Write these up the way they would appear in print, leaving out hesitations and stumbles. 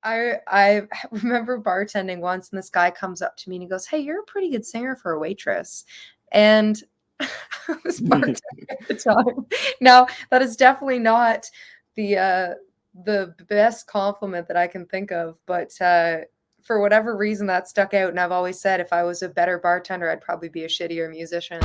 I remember bartending once, and this guy comes up to me and he goes, "Hey, you're a pretty good singer for a waitress." And I was bartending at the time. Now, that is definitely not the best compliment that I can think of, but for whatever reason that stuck out, and I've always said if I was a better bartender, I'd probably be a shittier musician.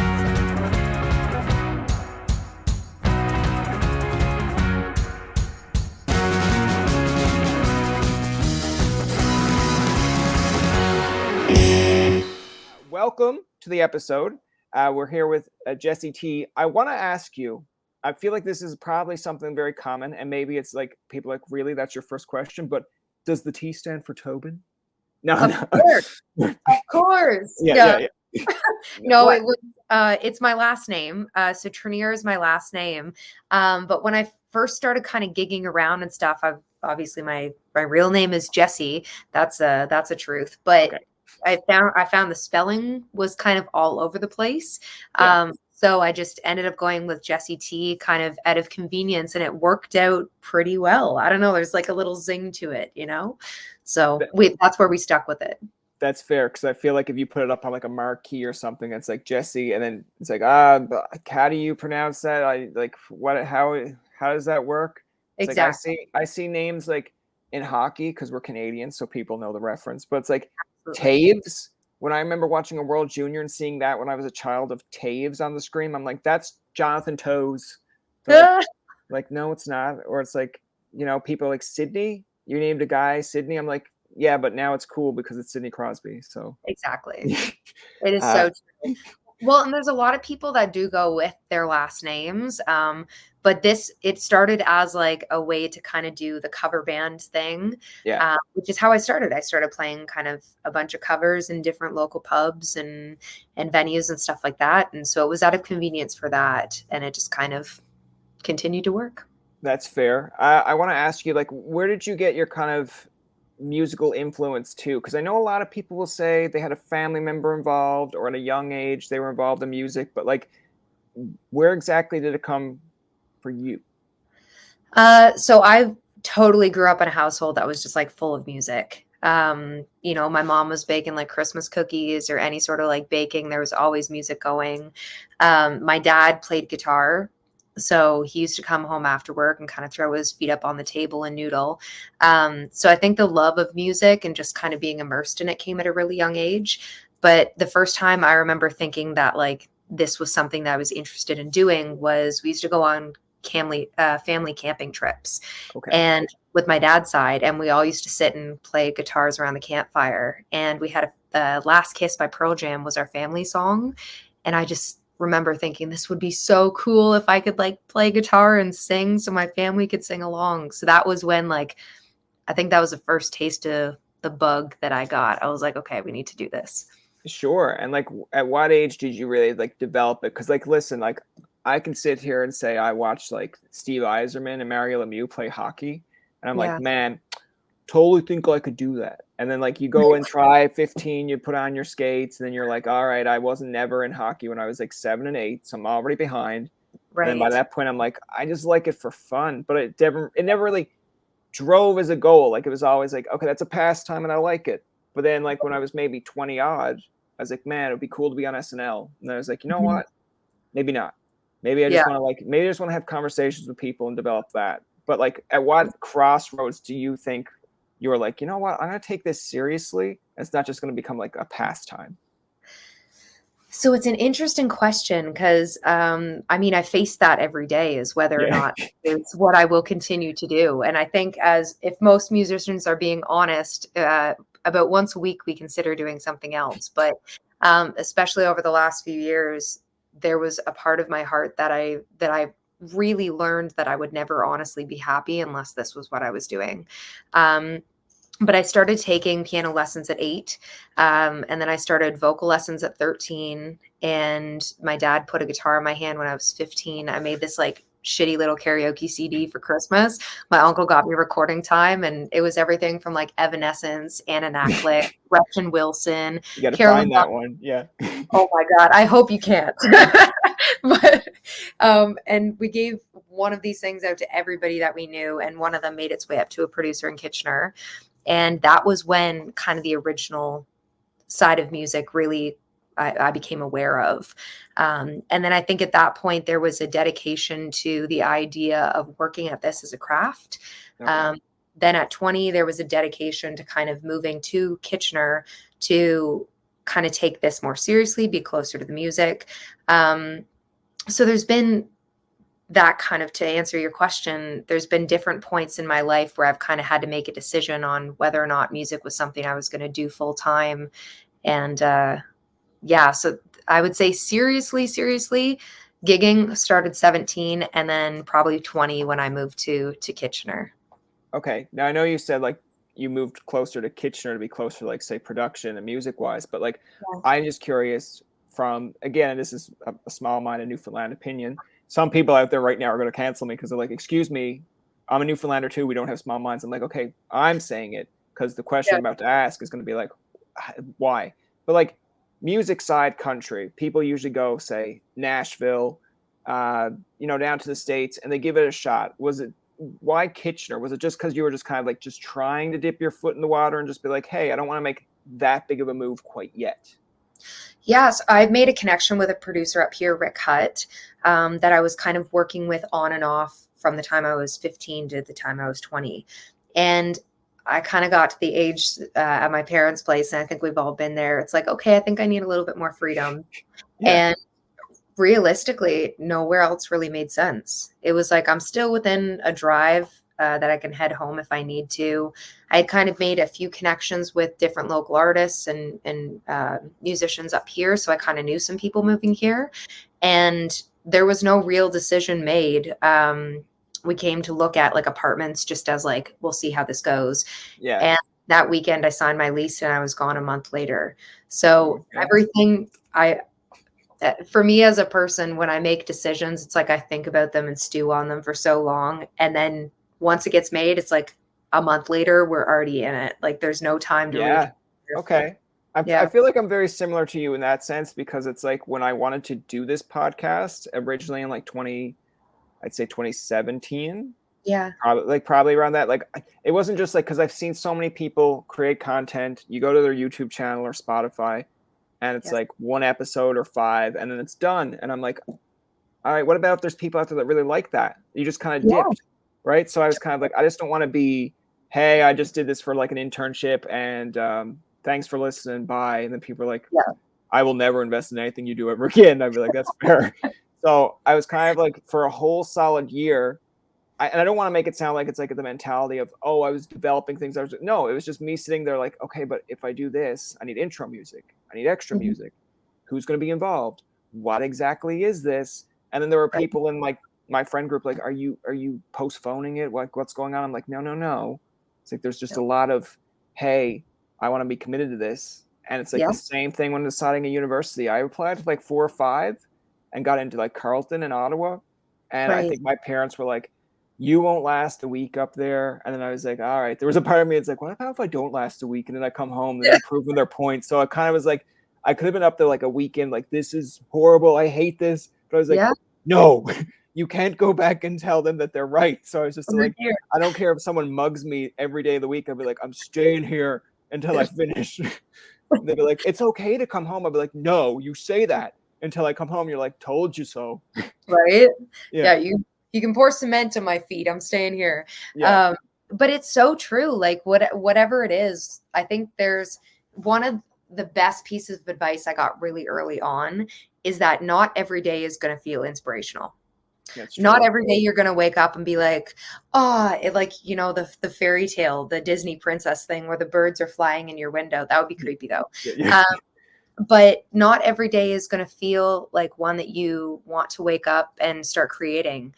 Welcome to the episode. We're here with Jessie T. I want to ask you, I feel like this is probably something very common, and maybe it's like people are like, really, that's your first question, but does the T stand for Tobin? No, Of course. Of course. Yeah. No, What? it was it's my last name. So Trenier is my last name. But when I first started kind of gigging around and stuff, I've obviously my real name is Jessie. That's a truth. But Okay. I found the spelling was kind of all over the place. Yeah. So I just ended up going with Jessie T kind of out of convenience, and it worked out pretty well. I don't know, there's like a little zing to it, you know? So that's where we stuck with it. That's fair, because I feel like if you put it up on like a marquee or something, it's like Jessie, and then it's like, how do you pronounce that? How does that work? It's Exactly. like I see names like in hockey because we're Canadians, so people know the reference, but it's like Absolutely. Taves. When I remember watching a World Junior and seeing that when I was a child of Taves on the screen, I'm like, that's Jonathan Toews. Like, no, it's not. Or it's like, people like Sydney. You named a guy Sydney. I'm like, yeah, but now it's cool because it's Sidney Crosby. So Exactly. It is uh, so true. Well, and there's a lot of people that do go with their last names. But it started as like a way to kind of do the cover band thing, yeah, which is how I started. I started playing kind of a bunch of covers in different local pubs and venues and stuff like that. And so it was out of convenience for that. And it just kind of continued to work. that's fair. I want to ask you, like, where did you get your kind of musical influence too? Because I know a lot of people will say they had a family member involved, or at a young age they were involved in music, but like, where exactly did it come for you? So I totally grew up in a household that was just like full of music. My mom was baking like Christmas cookies or any sort of like baking. There was always music going. My dad played guitar. So he used to come home after work and kind of throw his feet up on the table and noodle. So I think the love of music and just kind of being immersed in it came at a really young age. But the first time I remember thinking that like this was something that I was interested in doing was we used to go on family camping trips. Okay. And with my dad's side, and we all used to sit and play guitars around the campfire. And we had Last Kiss by Pearl Jam was our family song. And I just remember thinking this would be so cool if I could like play guitar and sing so my family could sing along. So that was when like, I think that was the first taste of the bug that I got. I was like, okay, we need to do this. Sure. And like, at what age did you really like develop it? Because like, listen, like, I can sit here and say I watched like Steve Yzerman and Mario Lemieux play hockey, and I'm like, Yeah. man, totally think I could do that. And then like you go and try 15, you put on your skates, and then you're like, all right, I wasn't never in hockey when I was like 7 and 8, so I'm already behind. Right. And then by that point, I'm like, I just like it for fun, but it never really drove as a goal. Like it was always like, okay, that's a pastime and I like it. But then like when I was maybe 20 odd, I was like, man, it would be cool to be on SNL. And I was like, you know what? Maybe not. Maybe I just want to maybe I just want to have conversations with people and develop that. But like, at what crossroads do you think you were like, you know what, I'm going to take this seriously? It's not just going to become like a pastime. So it's an interesting question because, I face that every day is whether or not it's what I will continue to do. And I think if most musicians are being honest, about once a week, we consider doing something else. But especially over the last few years, there was a part of my heart that I really learned that I would never honestly be happy unless this was what I was doing. But I started taking piano lessons at 8. And then I started vocal lessons at 13. And my dad put a guitar in my hand when I was 15. I made this like shitty little karaoke CD for Christmas. My uncle got me recording time, and it was everything from like Evanescence, Anna Nachlick, Gretchen Wilson. You got to Carolyn find that one. Yeah. Oh my God. I hope you can't. But and we gave one of these things out to everybody that we knew, and one of them made its way up to a producer in Kitchener. And that was when kind of the original side of music really I became aware of. And then I think at that point, there was a dedication to the idea of working at this as a craft. Okay. Then at 20, there was a dedication to kind of moving to Kitchener to kind of take this more seriously, be closer to the music. So there's been that kind of, to answer your question, there's been different points in my life where I've kind of had to make a decision on whether or not music was something I was going to do full time. And yeah, so I would say seriously, gigging started 17 and then probably 20 when I moved to Kitchener. Okay. Now I know you said like you moved closer to Kitchener to be closer to like say production and music wise, but like Yeah. I'm just curious from again, this is a small-minded Newfoundland opinion. Some people out there right now are going to cancel me because they're like, "Excuse me, I'm a Newfoundlander too. We don't have small minds." I'm like, "Okay, I'm saying it because the question Yeah. I'm about to ask is going to be like, why?" But like music side country, people usually go say Nashville, down to the States, and they give it a shot. Was it why Kitchener? Was it just because you were just kind of like just trying to dip your foot in the water and just be like, hey, I don't want to make that big of a move quite yet? Yes, I've made a connection with a producer up here, Rick Hutt, that I was kind of working with on and off from the time I was 15 to the time I was 20. And I kind of got to the age at my parents' place, and I think we've all been there. It's like, okay, I think I need a little bit more freedom. Yeah. And realistically, nowhere else really made sense. It was like I'm still within a drive that I can head home if I need to. I had kind of made a few connections with different local artists and musicians up here, so I kind of knew some people moving here, and there was no real decision made. We came to look at like apartments just as like, we'll see how this goes. Yeah. And that weekend I signed my lease and I was gone a month later. So Okay. everything for me as a person, when I make decisions, it's like I think about them and stew on them for so long. And then once it gets made, it's like a month later, we're already in it. Like there's no time to Yeah. reconsider. Okay. I Yeah. feel like I'm very similar to you in that sense because it's like when I wanted to do this podcast originally in like I'd say 2017. Yeah. Probably around that. Like it wasn't just like because I've seen so many people create content. You go to their YouTube channel or Spotify, and it's Yeah. like one episode or 5, and then it's done. And I'm like, all right, what about if there's people out there that really like that? You just kind of dipped, right? So I was kind of like, I just don't want to be, hey, I just did this for like an internship, and thanks for listening, bye. And then people are like, Yeah. I will never invest in anything you do ever again. I'd be like, that's fair. So I was kind of like, for a whole solid year, and I don't want to make it sound like it's like the mentality of, oh, I was developing things. No, it was just me sitting there like, okay, but if I do this, I need intro music. I need extra Mhm. music. Who's going to be involved? What exactly is this? And then there were Right. people in like my friend group, like, are you postponing it? What's going on? I'm like, no. It's like, there's just a lot of, hey, I want to be committed to this. And it's like the same thing when deciding a university. I applied to like 4 or 5 and got into like Carleton and Ottawa. And I Right. think my parents were like, you won't last a week up there. And then I was like, all right. There was a part of me that's like, what about if I don't last a week? And then I come home and they're proving their point. So I kind of was like, I could have been up there like a weekend, like, this is horrible. I hate this. But I was like, no, you can't go back and tell them that they're right. So I was just like, I don't care if someone mugs me every day of the week. I'll be like, I'm staying here until I finish. And they'd be like, it's okay to come home. I'll be like, no, you say that until I come home. You're like, told you so. Right. Yeah. You can pour cement on my feet. I'm staying here. Yeah. But it's so true. Like whatever it is, I think there's one of the best pieces of advice I got really early on is that not every day is going to feel inspirational. That's Not true. every day you're going to wake up and be like, oh, the fairy tale, the Disney princess thing where the birds are flying in your window. That would be creepy though. Yeah. But not every day is going to feel like one that you want to wake up and start creating,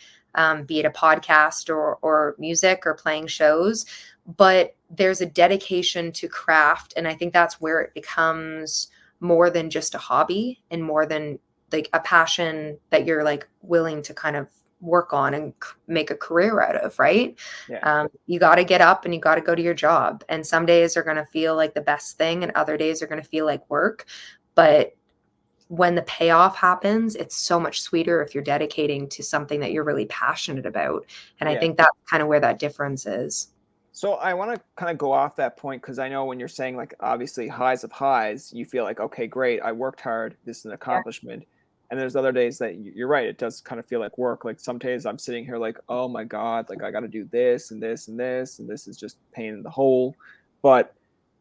be it a podcast or music or playing shows. But there's a dedication to craft. And I think that's where it becomes more than just a hobby and more than like a passion that you're like willing to kind of work on and make a career out of, right? Yeah. You got to get up and you got to go to your job. And some days are going to feel like the best thing and other days are going to feel like work. But when the payoff happens, it's so much sweeter if you're dedicating to something that you're really passionate about. And I think that's kind of where that difference is. So I want to kind of go off that point because I know when you're saying like obviously highs of highs, you feel like, okay, great, I worked hard, this is an Yeah. accomplishment. And there's other days that you're right, it does kind of feel like work. Like some days I'm sitting here like, oh my God, like I got to do this and this and this, and this is just pain in the hole. But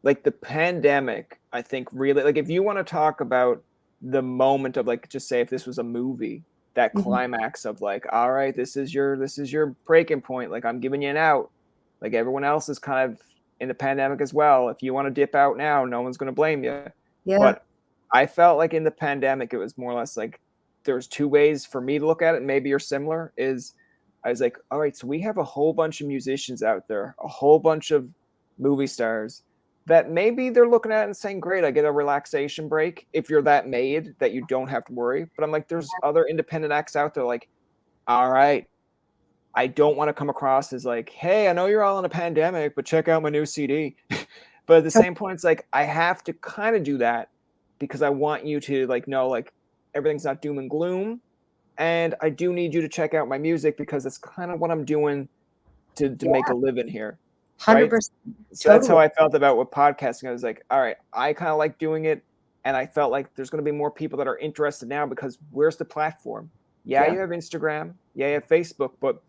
like the pandemic, I think really, like if you want to talk about the moment of like, just say if this was a movie, that Mhm. climax of like, all right, this is your breaking point. Like I'm giving you an out, like everyone else is kind of in the pandemic as well. If you want to dip out now, no one's going to blame you. Yeah. But I felt like in the pandemic, it was more or less like there's two ways for me to look at it. Maybe you're similar. Is I was like, all right, so we have a whole bunch of musicians out there, a whole bunch of movie stars that maybe they're looking at it and saying, great, I get a relaxation break if you're that made that you don't have to worry. But I'm like, there's other independent acts out there like, all right, I don't want to come across as like, hey, I know you're all in a pandemic, but check out my new CD. But at the same point, it's like I have to kind of do that because I want you to like know like everything's not doom and gloom. And I do need you to check out my music because it's kind of what I'm doing to make a Yeah. living here. Right. 100%. So that's how Totally. I felt about with podcasting. I was like, all right, I kind of like doing it. And I felt like there's going to be more people that are interested now because where's the platform? Yeah, Yeah. you have Instagram. Yeah, you have Facebook, but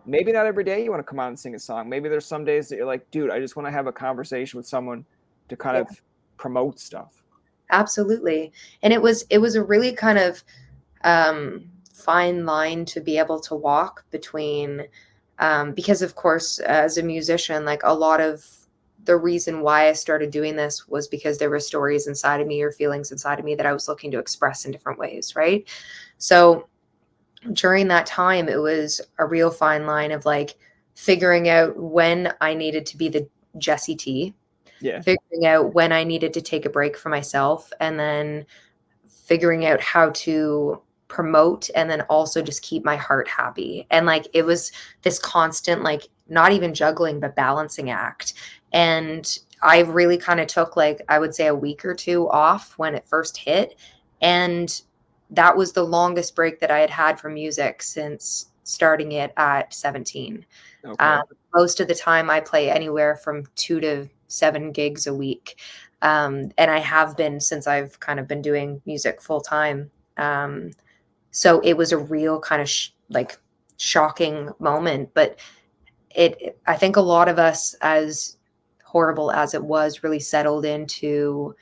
maybe not every day you want to come out and sing a song. Maybe there's some days that you're like, dude, I just want to have a conversation with someone to kind Yeah. of promote stuff. Absolutely. And it was a really kind of fine line to be able to walk between, because of course, as a musician, like a lot of the reason why I started doing this was because there were stories inside of me or feelings inside of me that I was looking to express in different ways, right? So during that time, it was a real fine line of like figuring out when I needed to be the Jessie T, Yeah. figuring out when I needed to take a break for myself, and then figuring out how to promote and then also just keep my heart happy. And like it was this constant, like not even juggling, but balancing act. And I really kind of took like, I would say a week or two off when it first hit. And that was the longest break that I had had from music since starting it at 17. Um, Okay. Most of the time, I play anywhere from 2 to 7 gigs a week. And I have been since I've kind of been doing music full time. So it was a real kind of like shocking moment. But I think a lot of us, as horrible as it was, really settled into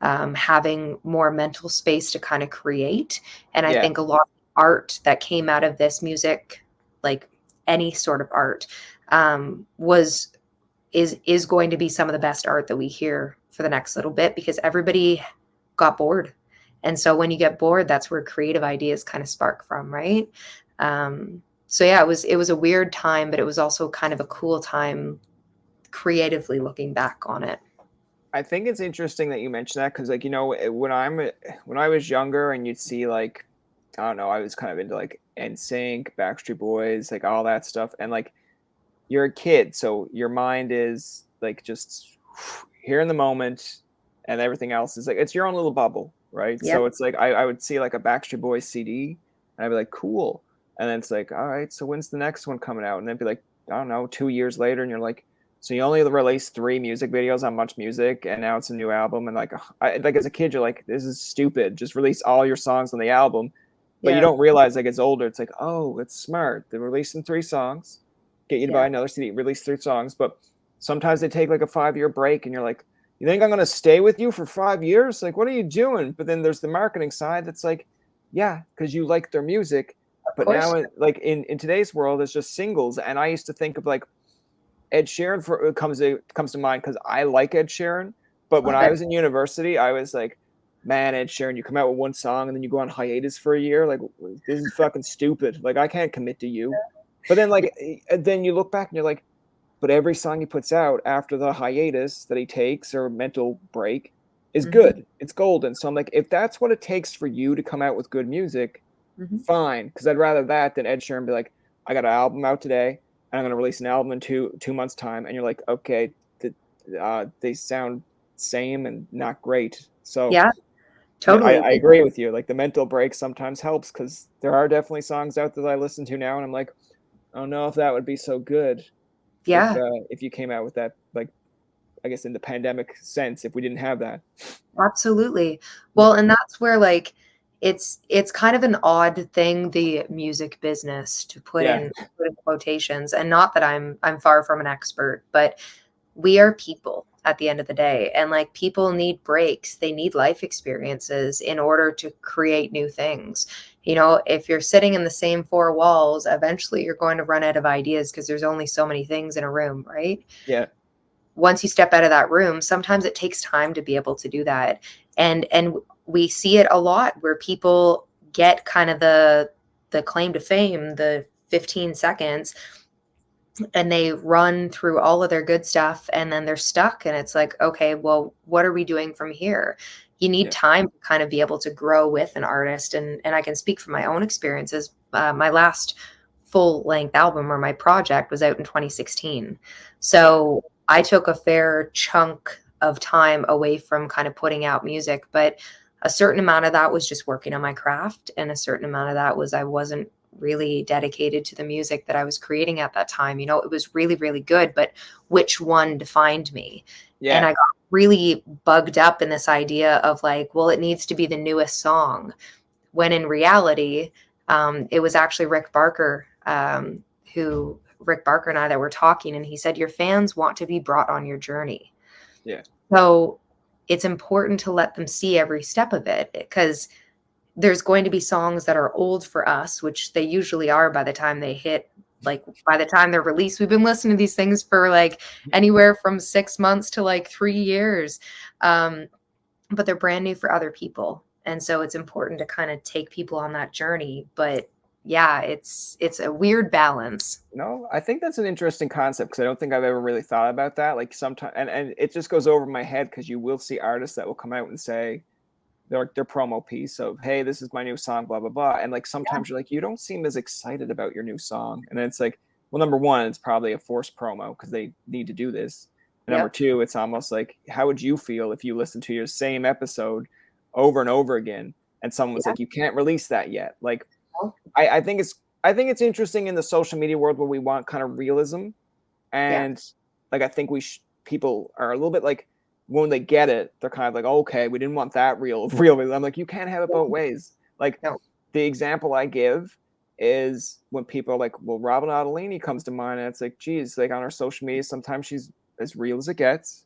having more mental space to kind of create. And I Yeah. think a lot of art that came out of this music, like any sort of art, was is going to be some of the best art that we hear for the next little bit because everybody got bored. And so when you get bored, that's where creative ideas kind of spark from, right? So yeah, it was a weird time, but it was also kind of a cool time creatively looking back on it. I think it's interesting that you mentioned that because, like, you know, when I was younger and you'd see like, I don't know, I was kind of into like NSYNC, Backstreet Boys, like all that stuff, and like you're a kid, so your mind is like just here in the moment, and everything else is like it's your own little bubble, right? Yep. So it's like I would see like a Backstreet Boys CD, and I'd be like, cool, and then it's like, all right, so when's the next one coming out? And then it'd be like, I don't know, 2 years later, and you're like, so you only released 3 music videos on Much Music, and now it's a new album, and like, like as a kid, you're like, this is stupid. Just release all your songs on the album, but you Yeah. don't realize like it's older. It's like, oh, it's smart. They're releasing 3 songs, get you to Yeah. buy another CD, release 3 songs, but sometimes they take like a 5 year break, and you're like, you think I'm gonna stay with you for 5 years? Like, what are you doing? But then there's the marketing side that's like, yeah, because you like their music. Of But now, course. like in today's world, it's just singles, and I used to think of like Ed Sheeran comes to mind because I like Ed Sheeran. But when Love I it. was in university, I was like, man, Ed Sheeran, you come out with one song and then you go on hiatus for a year. Like, this is fucking stupid. Like, I can't commit to you. But then, Yeah. like, then you look back and you're like, but every song he puts out after the hiatus that he takes or mental break is Mhm. good. It's golden. So I'm like, if that's what it takes for you to come out with good music, Mhm. fine. Because I'd rather that than Ed Sheeran be like, I got an album out today, and I'm going to release an album in 2 months time, and you're like, okay, they sound same and not great. So Yeah, yeah, totally. I agree with you. Like the mental break sometimes helps because there are definitely songs out that I listen to now, and I'm like, I don't know if that would be so good. Yeah, if you came out with that, like, I guess in the pandemic sense, if we didn't have that. absolutely. Yeah. Well, and that's where like it's kind of an odd thing, the music business, to Yeah. put in quotations, and not that I'm far from an expert, but we are people at the end of the day, and like people need breaks, they need life experiences in order to create new things. You know, if you're sitting in the same four walls, eventually you're going to run out of ideas because there's only so many things in a room, right? Yeah. Once you step out of that room, sometimes it takes time to be able to do that. And we see it a lot where people get kind of the claim to fame, the 15 seconds, and they run through all of their good stuff and then they're stuck, and it's like, okay, well, what are we doing from here? You need Yeah. time to kind of be able to grow with an artist. And I can speak from my own experiences. My last full length album, or my project, was out in 2016, so I took a fair chunk of time away from kind of putting out music, but a certain amount of that was just working on my craft, and a certain amount of that was I wasn't really dedicated to the music that I was creating at that time. You know, it was really, really good, but which one defined me? And Yeah. I got really bugged up in this idea of like, well, it needs to be the newest song. When in reality, it was actually Rick Barker and I that were talking, and he said, your fans want to be brought on your journey. Yeah. So it's important to let them see every step of it, because there's going to be songs that are old for us, which they usually are by the time they hit, like by the time they're released. We've been listening to these things for like anywhere from 6 months to like 3 years. But they're brand new for other people. And so it's important to kind of take people on that journey. But yeah, it's a weird balance. No, I think that's an interesting concept because I don't think I've ever really thought about that. Like sometimes, and it just goes over my head because you will see artists that will come out and say their promo piece of, hey, this is my new song, blah, blah, blah. And like sometimes you're like, you don't seem as excited about your new song. And then it's like, well, number one, it's probably a forced promo because they need to do this. And number Yep. two, it's almost like, how would you feel if you listen to your same episode over and over again and someone's Yeah. like, you can't release that yet? Like, Oh, I think it's interesting in the social media world where we want kind of realism, yeah. and like I think people are a little bit like when they get it, they're kind of like, okay, we didn't want that real. I'm like, you can't have it both ways. Like No. the example I give is when people are like, well, Robin Ottolini comes to mind, and it's like, geez, like on our social media, sometimes she's as real as it gets,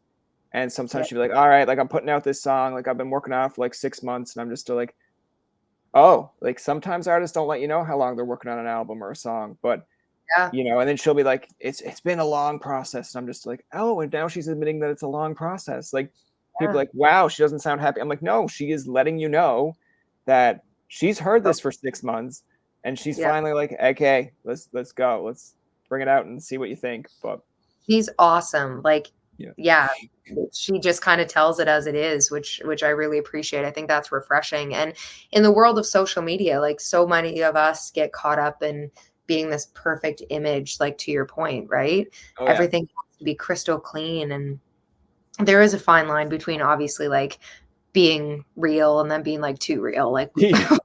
and Yeah. sometimes she'll be like, all right, like I'm putting out this song, like I've been working on it for like 6 months, and I'm just still like, oh, like sometimes artists don't let you know how long they're working on an album or a song, but Yeah. and then she'll be like, it's been a long process. And I'm just like, oh, and now she's admitting that it's a long process. Like people are Yeah. like, wow, she doesn't sound happy. I'm like, no, she is letting you know that she's heard Oh, this for 6 months and she's yeah. finally like, okay, let's go. Let's bring it out and see what you think. But She's awesome. Like, yeah. yeah, she just kind of tells it as it is, which I really appreciate. I think that's refreshing. And in the world of social media, like so many of us get caught up in being this perfect image, like to your point, right? Oh yeah. Everything has to be crystal clean. And there is a fine line between obviously like being real and then being like too real. Like Yeah.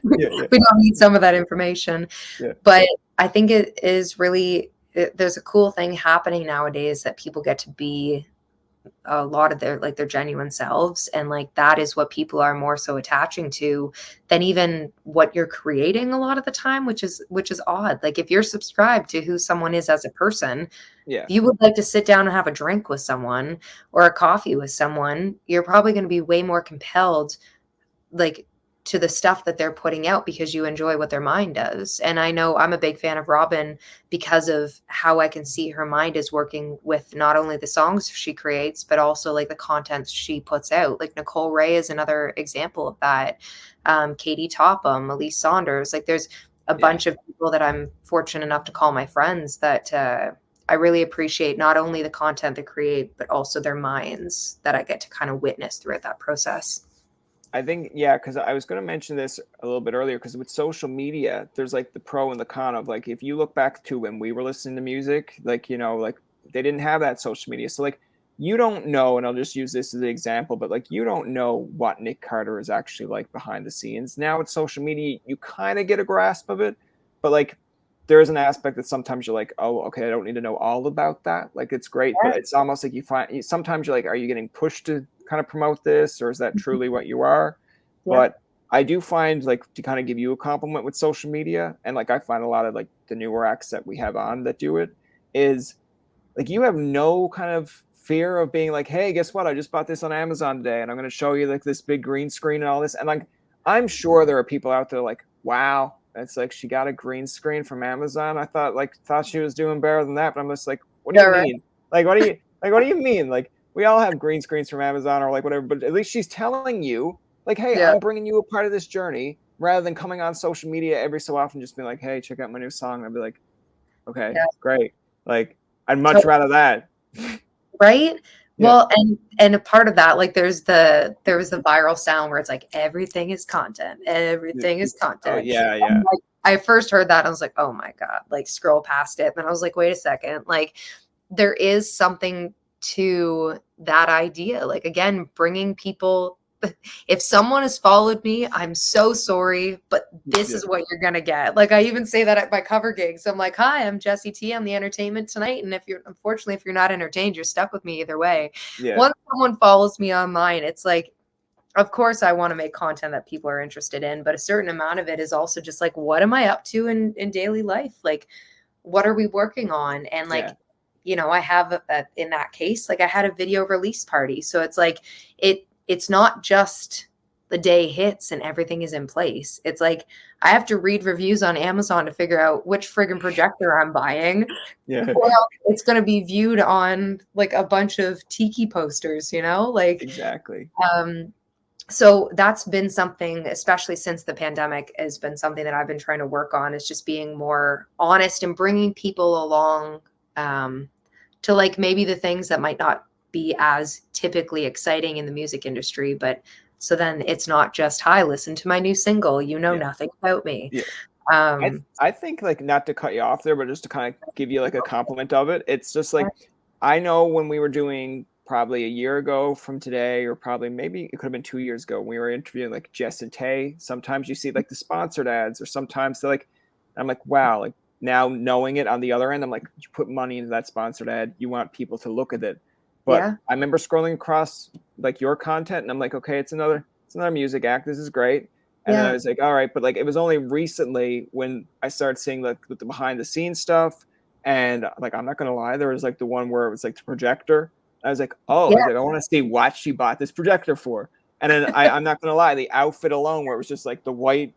we Yeah. don't need some of that information. Yeah. But I think it is really, there's a cool thing happening nowadays that people get to be a lot of their genuine selves, and like that is what people are more so attaching to than even what you're creating a lot of the time, which is odd. Like if you're subscribed to who someone is as a person, Yeah. if you would like to sit down and have a drink with someone or a coffee with someone, you're probably going to be way more compelled like to the stuff that they're putting out because you enjoy what their mind does. And I know I'm a big fan of Robin because of how I can see her mind is working with not only the songs she creates, but also like the content she puts out. Like Nicole Ray is another example of that. Katie Topham, Elise Saunders, like there's a Yeah. bunch of people that I'm fortunate enough to call my friends that I really appreciate not only the content they create, but also their minds that I get to kind of witness throughout that process. I think, yeah, because I was going to mention this a little bit earlier, because with social media, there's like the pro and the con of like, if you look back to when we were listening to music, like, like they didn't have that social media. So like, you don't know, and I'll just use this as an example, but like, you don't know what Nick Carter is actually like behind the scenes. Now with social media, you kind of get a grasp of it, but like, there is an aspect that sometimes you're like, oh, okay, I don't need to know all about that. Like, it's great, but it's almost like sometimes you're like, are you getting pushed to kind of promote this, or is that truly what you are? Yeah. But I do find, like, to kind of give you a compliment with social media, and like I find a lot of like the newer acts that we have on that do it, is like you have no kind of fear of being like, hey, guess what? I just bought this on Amazon today, and I'm going to show you like this big green screen and all this. And like, I'm sure there are people out there like, wow, it's like she got a green screen from Amazon. I thought she was doing better than that, but I'm just like, what do you mean? Like, what do you mean? Like, we all have green screens from Amazon or like whatever, but at least she's telling you, like, hey, I'm bringing you a part of this journey, rather than coming on social media every so often just being like, hey, check out my new song. I'd be like, okay, great. Like, I'd much rather that. Right? Well, and a part of that, like there was the viral sound where it's like everything is content. Everything is content. Oh, yeah. Like, I first heard that, I was like, oh my God, like scroll past it. And I was like, wait a second, like there is something to that idea. Like, again, bringing people, if someone has followed me, I'm so sorry, but this is what you're going to get. Like, I even say that at my cover gigs. I'm like, hi, I'm Jessie T. I'm the entertainment tonight. And if you're not entertained, you're stuck with me either way. Once someone follows me online, it's like, of course I want to make content that people are interested in, but a certain amount of it is also just like, what am I up to in daily life? Like, what are we working on? And like, you know, I have in that case, like I had a video release party. So it's like, it's not just the day hits and everything is in place. It's like I have to read reviews on Amazon to figure out which friggin' projector I'm buying. Or else it's going to be viewed on like a bunch of tiki posters, you know, like exactly. So that's been something, especially since the pandemic, has been something that I've been trying to work on, is just being more honest and bringing people along to like maybe the things that might not be as typically exciting in the music industry, but so then it's not just, hi, listen to my new single, you know nothing about me. I think, like, not to cut you off there, but just to kind of give you like a compliment of it, it's just like, I know when we were doing probably a year ago from today, or probably maybe it could have been 2 years ago, when we were interviewing like Jessie T, sometimes you see like the sponsored ads, or sometimes they're like, I'm like, wow, like now knowing it on the other end, I'm like, you put money into that sponsored ad, you want people to look at it. But I remember scrolling across like your content, and I'm like, okay, it's another music act. This is great. And then I was like, all right, but like it was only recently when I started seeing like the behind the scenes stuff, and like, I'm not gonna lie, there was like the one where it was like the projector. I was like, oh, I was like, I want to see what she bought this projector for. And then I'm not gonna lie, the outfit alone, where it was just like the white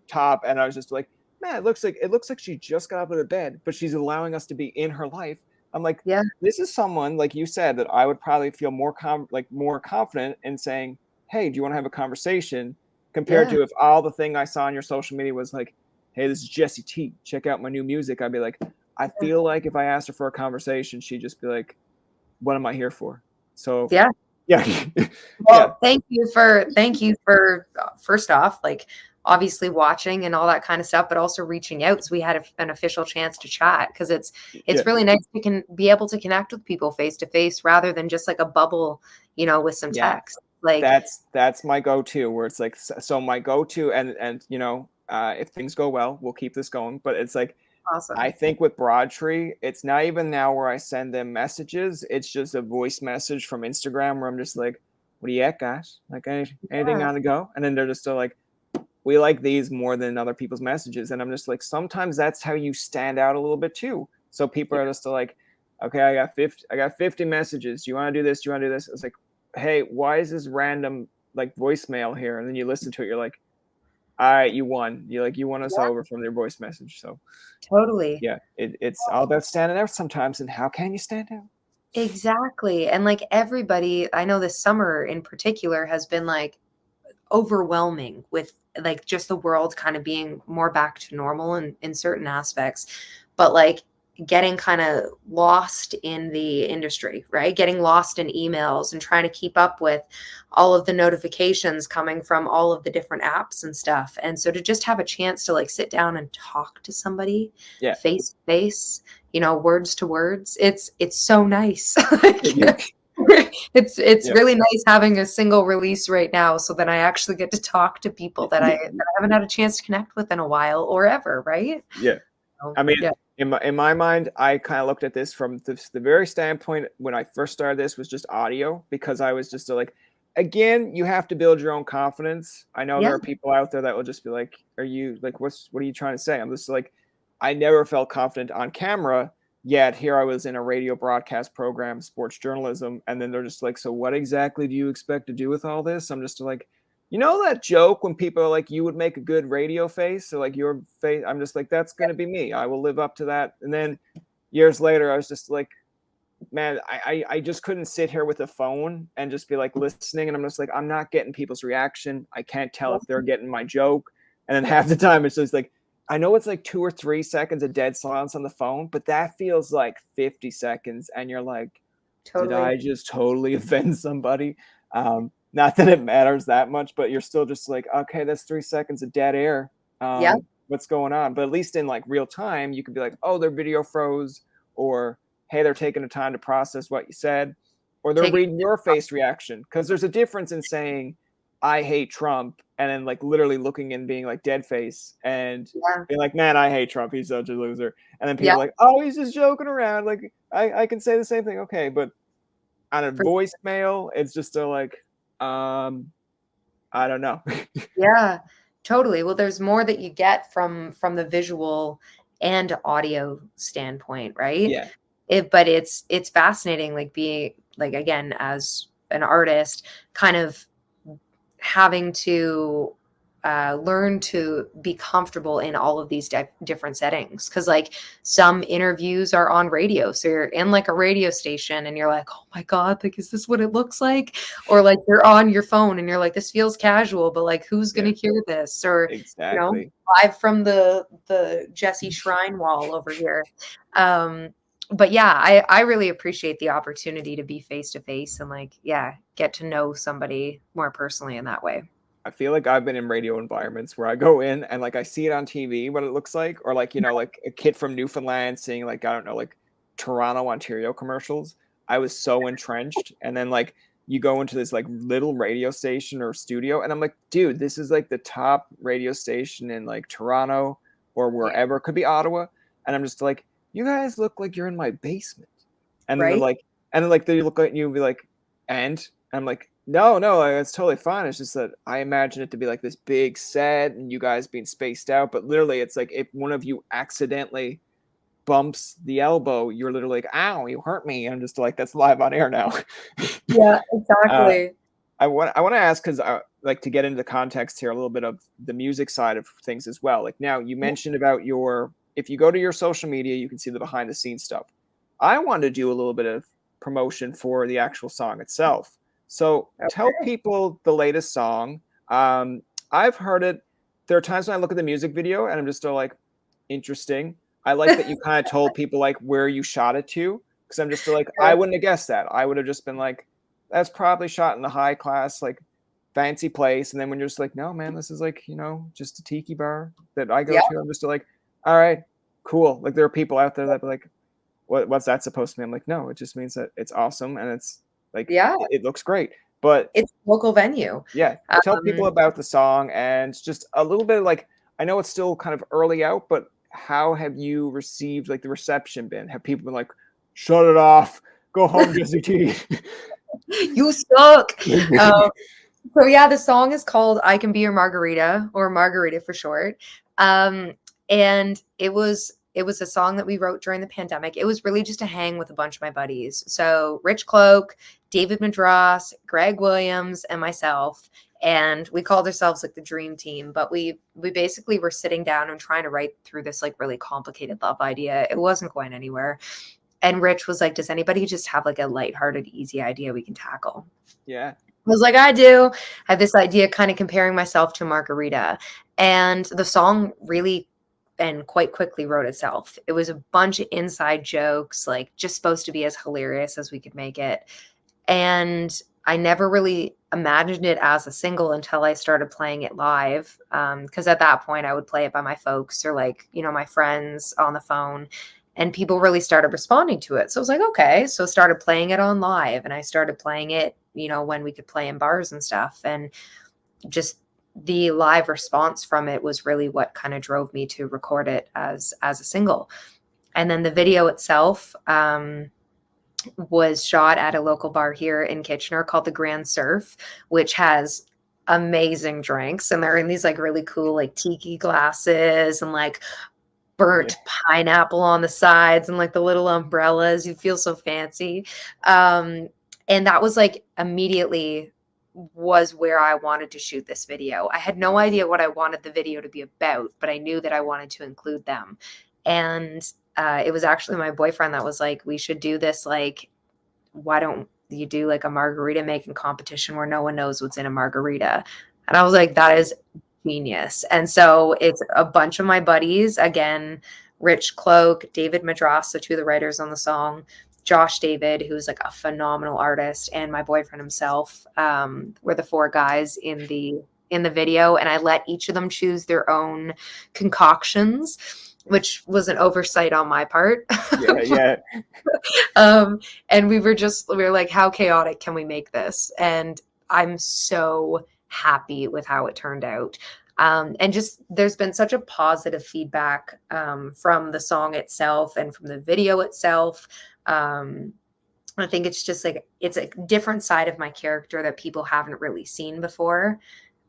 top, and I was just like, man, it looks like she just got out of bed, but she's allowing us to be in her life. I'm like, this is someone, like you said, that I would probably feel more confident in saying, hey, do you want to have a conversation, compared to if all the thing I saw on your social media was like, hey, this is Jessie T, check out my new music. I'd be like, I feel like if I asked her for a conversation, she'd just be like, what am I here for? So well, thank you for first off, like obviously watching and all that kind of stuff, but also reaching out, so we had an official chance to chat, because it's really nice to be able to connect with people face to face, rather than just like a bubble, you know, with some text. Like that's my go-to, where it's like, so my go-to, and you know, if things go well, we'll keep this going, but it's like, awesome. I think with Broadtree, it's not even now where I send them messages, it's just a voice message from Instagram, where I'm just like, what do you at, guys? Like, anything on the go? And then they're just still like, we like these more than other people's messages. And I'm just like, sometimes that's how you stand out a little bit too. So people are just like, okay, I got 50 messages. Do you want to do this? Do you want to do this? It's like, hey, why is this random like voicemail here? And then you listen to it, you're like, all right, you won. You won us over from their voice message. So totally. It's all about standing out sometimes. And how can you stand out? Exactly. And like everybody, I know this summer in particular has been like overwhelming, with like just the world kind of being more back to normal in certain aspects, but like getting kind of lost in the industry, right? Getting lost in emails and trying to keep up with all of the notifications coming from all of the different apps and stuff. And so to just have a chance to like sit down and talk to somebody face to face, you know, words to words, it's so nice. It's really nice having a single release right now, so then I actually get to talk to people that I haven't had a chance to connect with in a while or ever, right? Yeah. So, I mean, yeah. in my mind, I kind of looked at this from the very standpoint when I first started this was just audio, because I was just like, again, you have to build your own confidence. I know Yeah. there are people out there that will just be like, are you like, what are you trying to say? I'm just like, I never felt confident on camera, yet here I was in a radio broadcast program, sports journalism, and then they're just like, so what exactly do you expect to do with all this? I'm just like, you know that joke when people are like, you would make a good radio face? So like your face, I'm just like, that's going to be me. I will live up to that. And then years later, I was just like, man, I just couldn't sit here with a phone and just be like listening. And I'm just like, I'm not getting people's reaction. I can't tell if they're getting my joke. And then half the time it's just like, I know it's like 2 or 3 seconds of dead silence on the phone, but that feels like 50 seconds. And you're like, did Totally. I just totally offend somebody? Not that it matters that much, but you're still just like, okay, that's 3 seconds of dead air. Yeah. What's going on? But at least in like real time, you could be like, oh, their video froze, or hey, they're taking the time to process what you said, or they're Take it. reading your face reaction. Because there's a difference in saying, I hate Trump, and then like literally looking and being like dead face and Yeah. being like, man, I hate Trump. He's such a loser. And then people Yeah. are like, oh, he's just joking around. Like, I can say the same thing. Okay. But on a For voicemail, it's just a like, I don't know. Yeah, totally. Well, there's more that you get from the visual and audio standpoint, right? Yeah. But it's fascinating, like being like again as an artist, kind of having to learn to be comfortable in all of these different settings. Because like some interviews are on radio, so you're in like a radio station and you're like, oh my god, like is this what it looks like? Or like you're on your phone and you're like, this feels casual, but like who's Yeah. gonna hear this? Or Exactly. live from the Jessie shrine wall over here. But yeah, I really appreciate the opportunity to be face to face and like, yeah, get to know somebody more personally in that way. I feel like I've been in radio environments where I go in and like I see it on TV what it looks like, or like, like a kid from Newfoundland seeing like, I don't know, like Toronto, Ontario commercials. I was so entrenched. And then like you go into this like little radio station or studio, and I'm like, dude, this is like the top radio station in like Toronto or Yeah. wherever. It could be Ottawa. And I'm just like, you guys look like you're in my basement. And then they're Right? like, and then like they look at you and be like, and I'm like, no, like, it's totally fine. It's just that I imagine it to be like this big set and you guys being spaced out. But literally, it's like if one of you accidentally bumps the elbow, you're literally like, ow, you hurt me. And I'm just like, that's live on air now. Yeah, uh, exactly. I want to ask, because like to get into the context here a little bit of the music side of things as well. Like now you mentioned about if you go to your social media, you can see the behind the scenes stuff. I want to do a little bit of promotion for the actual song itself. So tell people the latest song. I've heard it. There are times when I look at the music video and I'm just still like, interesting. I like that you kind of told people like where you shot it to, because I'm just like, I wouldn't have guessed that. I would have just been like, that's probably shot in a high class, like fancy place. And then when you're just like, no, man, this is like, just a tiki bar that I go Yeah. to. I'm just like, all right, cool. Like there are people out there that be like, what's that supposed to mean? I'm like, no, it just means that it's awesome and it's like Yeah. it looks great. But It's a local venue. yeah, tell people about the song and just a little bit like, I know it's still kind of early out, but how have you received like the reception been? Have people been like, shut it off, go home, Jessie T? You suck. So yeah, the song is called I Can Be Your Margarita, or Margarita for short. And it was a song that we wrote during the pandemic. It was really just to hang with a bunch of my buddies. So Rich Cloak, David Madras, Greg Williams, and myself. And we called ourselves like the dream team, but we basically were sitting down and trying to write through this like really complicated love idea. It wasn't going anywhere. And Rich was like, does anybody just have like a lighthearted, easy idea we can tackle? Yeah. I was like, I do. I have this idea kind of comparing myself to Margarita. And the song really and quite quickly wrote itself. It was a bunch of inside jokes, like just supposed to be as hilarious as we could make it. And I never really imagined it as a single until I started playing it live. Because at that point I would play it by my folks or like, my friends on the phone. and people really started responding to it. So I was like, okay. So I started playing it on live, and I started playing it, when we could play in bars and stuff. And just the live response from it was really what kind of drove me to record it as a single. And then the video itself was shot at a local bar here in Kitchener called the Grand Surf, which has amazing drinks, and they're in these like really cool like tiki glasses and like burnt pineapple on the sides and like the little umbrellas. You feel so fancy. And that was like immediately was where I wanted to shoot this video. I had no idea what I wanted the video to be about, but I knew that I wanted to include them. And it was actually my boyfriend that was like, we should do this. Like, why don't you do like a margarita making competition where no one knows what's in a margarita? And I was like, that is genius. And so it's a bunch of my buddies, again, Rich Cloak, David Madrasa, two of the writers on the song, Josh David, who's like a phenomenal artist, and my boyfriend himself, were the four guys in the video. And I let each of them choose their own concoctions, which was an oversight on my part. Yeah. And we were like, how chaotic can we make this? And I'm so happy with how it turned out. And just there's been such a positive feedback from the song itself and from the video itself. I think it's just like, it's a different side of my character that people haven't really seen before.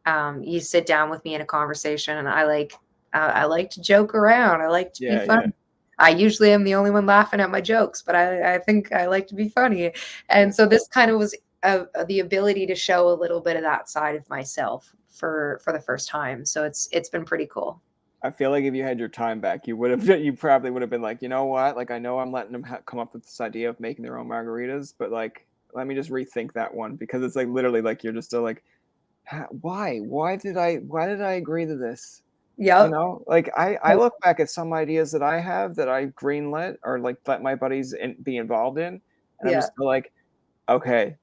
You sit down with me in a conversation, and I like to joke around. I like to be funny. Yeah. I usually am the only one laughing at my jokes, but I think I like to be funny. And so this kind of was the ability to show a little bit of that side of myself for the first time. So it's been pretty cool. I feel like if you had your time back, you probably would have been like, you know what? Like, I know I'm letting them come up with this idea of making their own margaritas, but like, let me just rethink that one, because it's like literally like you're just still like, why did I agree to this? Yeah. Like I look back at some ideas that I have that I greenlit or like let my buddies be involved in, and I'm just like, okay,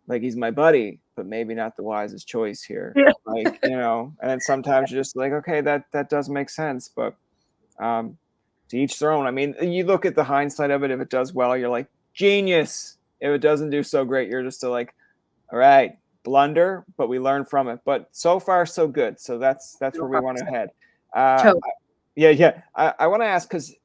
like he's my buddy, but maybe not the wisest choice here. Yeah. Like, and then sometimes you're just like, okay, that does make sense, but to each their own. I mean, you look at the hindsight of it. If it does well, you're like, genius. If it doesn't do so great, you're just still like, all right, blunder, but we learn from it. But so far, so good. So that's where we want to head. Yeah. I want to ask, because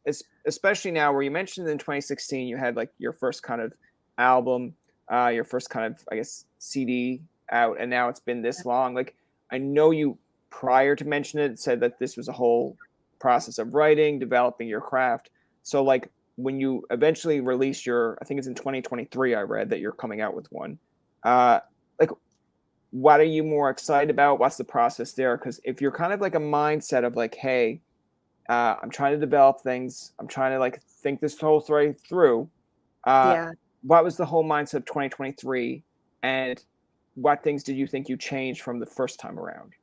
especially now, where you mentioned in 2016 you had like your first kind of album, your first kind of, I guess, CD out, and now it's been this long. Like, I know you, prior to mentioning it, said that this was a whole process of writing, developing your craft. So like, when you eventually release I think it's in 2023, I read that you're coming out with one. Like, what are you more excited about? What's the process there? Because if you're kind of like a mindset of like, hey, I'm trying to develop things, I'm trying to like think this whole story through. What was the whole mindset of 2023, and what things did you think you changed from the first time around?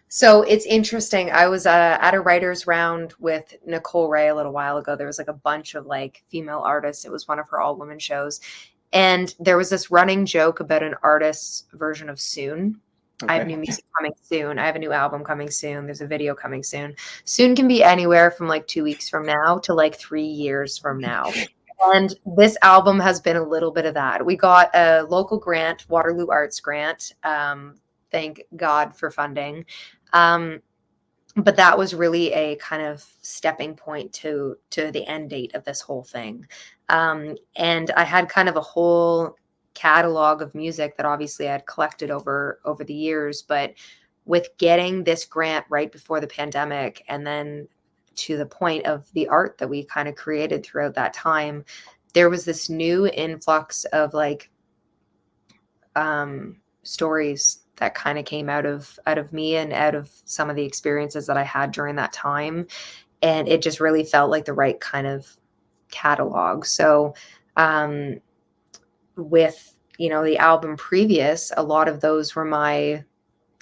So it's interesting. I was at a writer's round with Nicole Ray a little while ago. There was like a bunch of like female artists. It was one of her all women shows. And there was this running joke about an artist's version of Soon. Okay. I have new music coming soon. I have a new album coming soon. There's a video coming soon. Soon can be anywhere from like 2 weeks from now to like 3 years from now. And this album has been a little bit of that. We got a local grant, Waterloo Arts grant. Thank God for funding. But that was really a kind of stepping point to the end date of this whole thing. And I had kind of a whole catalog of music that obviously I had collected over the years, but with getting this grant right before the pandemic, and then to the point of the art that we kind of created throughout that time, there was this new influx of like stories that kind of came out of me and out of some of the experiences that I had during that time. And it just really felt like the right kind of catalog. So with, the album previous, a lot of those were my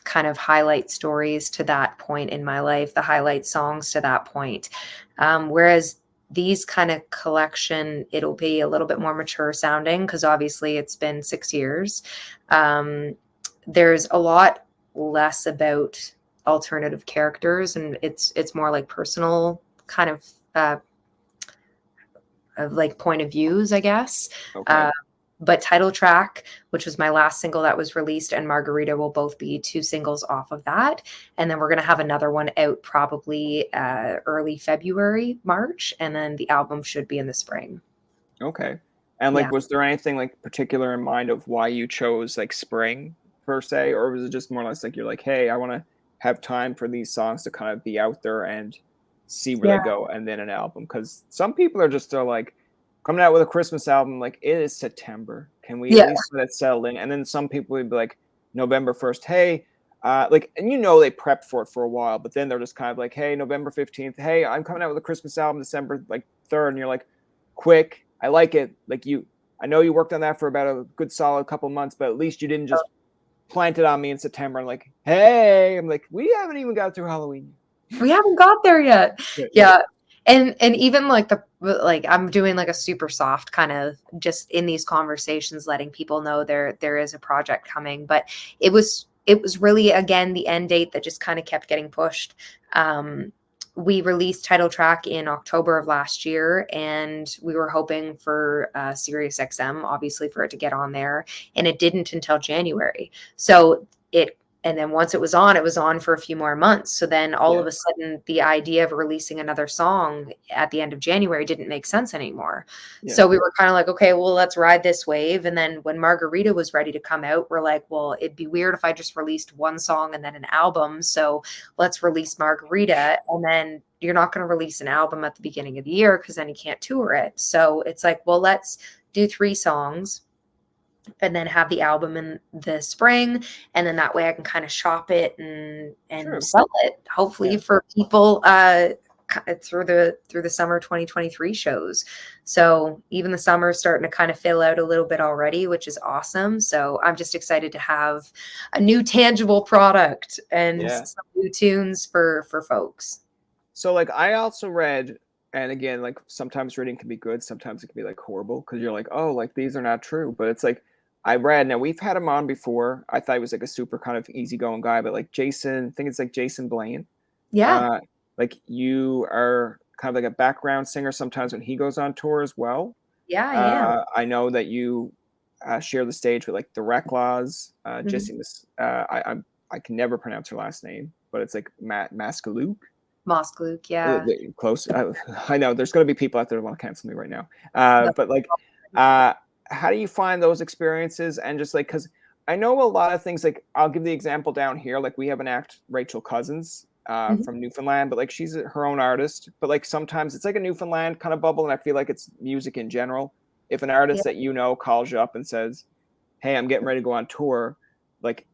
kind of highlight stories to that point in my life, the highlight songs to that point. Whereas these kind of collection, it'll be a little bit more mature sounding, because obviously it's been 6 years. There's a lot less about alternative characters, and it's more like personal kind of like point of views, I guess. Okay. But title track, which was my last single that was released, and Margarita will both be 2 singles off of that. And then we're going to have another one out probably early February, March. And then the album should be in the spring. Okay. And Yeah. like, was there anything like particular in mind of why you chose like spring per se, or was it just more or less like you're like, hey, I want to have time for these songs to kind of be out there and see where Yeah. they go, and then an album? Because some people are just they're like coming out with a Christmas album, like it is September. Can we at Yeah. least let it settle in? And then some people would be like November 1st, hey, like, and you know they prepped for it for a while, but then they're just kind of like, hey, November 15th, hey, I'm coming out with a Christmas album December like 3rd, and you're like, quick, I like it. Like I know you worked on that for about a good solid couple months, but at least you didn't just plant it on me in September. I'm like, hey, I'm like, we haven't even got through Halloween. We haven't got there yet. Yeah. Yeah. And even like I'm doing like a super soft kind of just in these conversations, letting people know there is a project coming. But it was really, again, the end date that just kind of kept getting pushed. We released title track in October of last year, and we were hoping for Sirius XM, obviously, for it to get on there, and it didn't until January. So and then once it was on for a few more months. So then all of a sudden, the idea of releasing another song at the end of January didn't make sense anymore. Yeah. So we were kind of like, okay, well, let's ride this wave. And then when Margarita was ready to come out, we're like, well, it'd be weird if I just released one song and then an album. So let's release Margarita. And then you're not going to release an album at the beginning of the year because then you can't tour it. So it's like, well, let's do 3 songs and then have the album in the spring, and then that way I can kind of shop it and sell it, hopefully for people through the summer 2023 shows. So even the summer is starting to kind of fill out a little bit already, which is awesome. So I'm just excited to have a new tangible product and some new tunes for folks. So like I also read, and again, like sometimes reading can be good, sometimes it can be like horrible because you're like, oh, like these are not true. But it's like I read, now we've had him on before. I thought he was like a super kind of easygoing guy, but like Jason, I think it's like Jason Blaine. Yeah. Like you are kind of like a background singer sometimes when he goes on tour as well. Yeah, I am. I know that you share the stage with like the Reclaws, Jessie. I can never pronounce her last name, but it's like Maskaluk. Moskaluk, yeah. Close. I know there's going to be people out there that want to cancel me right now. But like, how do you find those experiences? And just like, because I know a lot of things, like I'll give the example down here. Like we have an act, Rachel Cousins from Newfoundland, but like she's her own artist. But like sometimes it's like a Newfoundland kind of bubble. And I feel like it's music in general. If an artist that you know calls you up and says, hey, I'm getting ready to go on tour, like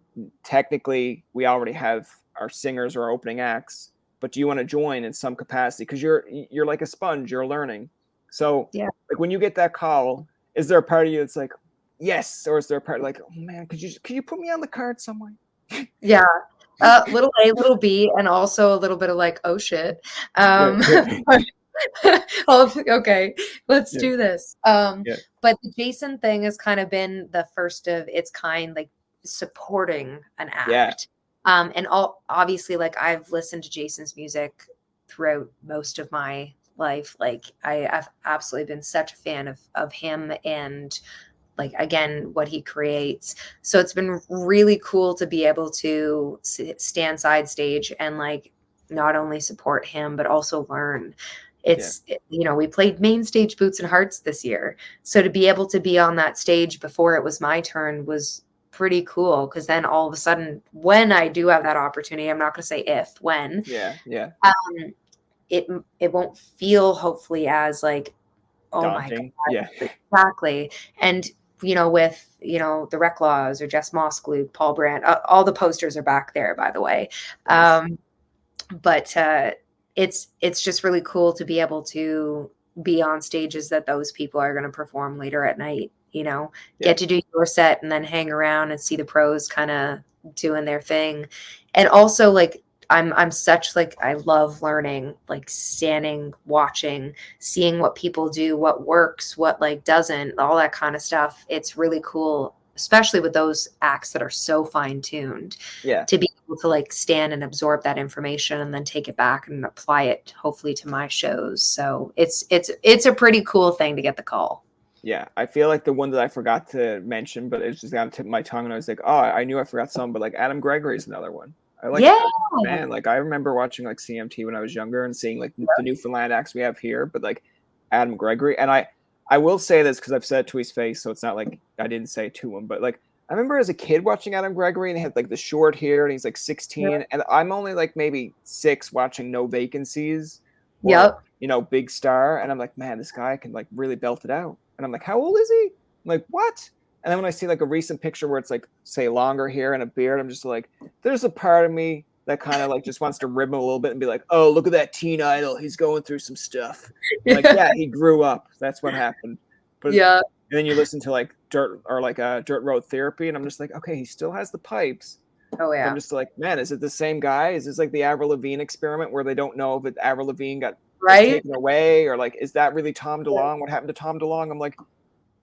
technically we already have our singers or our opening acts, but do you want to join in some capacity? Because you're like a sponge, you're learning. So like when you get that call, is there a part of you that's like, yes, or is there a part like, oh man, could you put me on the card somewhere? Yeah. Little A, little B, and also a little bit of like, oh shit. Okay, let's do this. But the Jason thing has kind of been the first of its kind, like supporting an act. And obviously, like I've listened to Jason's music throughout most of my life. Like I've absolutely been such a fan of him and like, again, what he creates. So it's been really cool to be able to stand side stage and like not only support him, but also learn. We played main stage Boots and Hearts this year. So to be able to be on that stage before it was my turn was pretty cool. Cause then all of a sudden, when I do have that opportunity, I'm not going to say if, when, it won't feel hopefully as like, oh daunting. My God. Exactly. And, with, the Reclaws or Jess Moskluke, Paul Brandt, all the posters are back there, by the way. But it's just really cool to be able to be on stages that those people are going to perform later at night, get to do your set and then hang around and see the pros kind of doing their thing. And also like, I'm such like, I love learning, like standing, watching, seeing what people do, what works, what like doesn't, all that kind of stuff. It's really cool especially with those acts that are so fine tuned, Yeah. to be able to like stand and absorb that information and then take it back and apply it hopefully to my shows. So it's a pretty cool thing to get the call. Yeah, I feel like the one that I forgot to mention, but it's just on the tip of my tongue, and I was like, oh, I knew I forgot some, but like Adam Gregory is another one. I like Yeah. man, like I remember watching like CMT when I was younger and seeing like the Newfoundland acts we have here, but like Adam Gregory, and I will say this because I've said it to his face, so it's not like I didn't say it to him, but like I remember as a kid watching Adam Gregory and he had like the short hair and he's like 16, and I'm only like maybe 6 watching No Vacancies, or, Yep. you know, Big Star, and I'm like, man, this guy can like really belt it out. And I'm like, how old is he? I'm like, what? And then when I see like a recent picture where it's like, say, longer hair and a beard, I'm just like, there's a part of me that kind of like just wants to rib him a little bit and be like, oh, look at that teen idol. He's going through some stuff. Like, yeah, he grew up. That's what happened. But yeah. And then you listen to like Dirt Road Therapy, and I'm just like, okay, he still has the pipes. Oh yeah. But I'm just like, man, is it the same guy? Is this like the Avril Lavigne experiment where they don't know if Avril Lavigne got taken away, or like, is that really Tom DeLonge? What happened to Tom DeLonge? I'm like,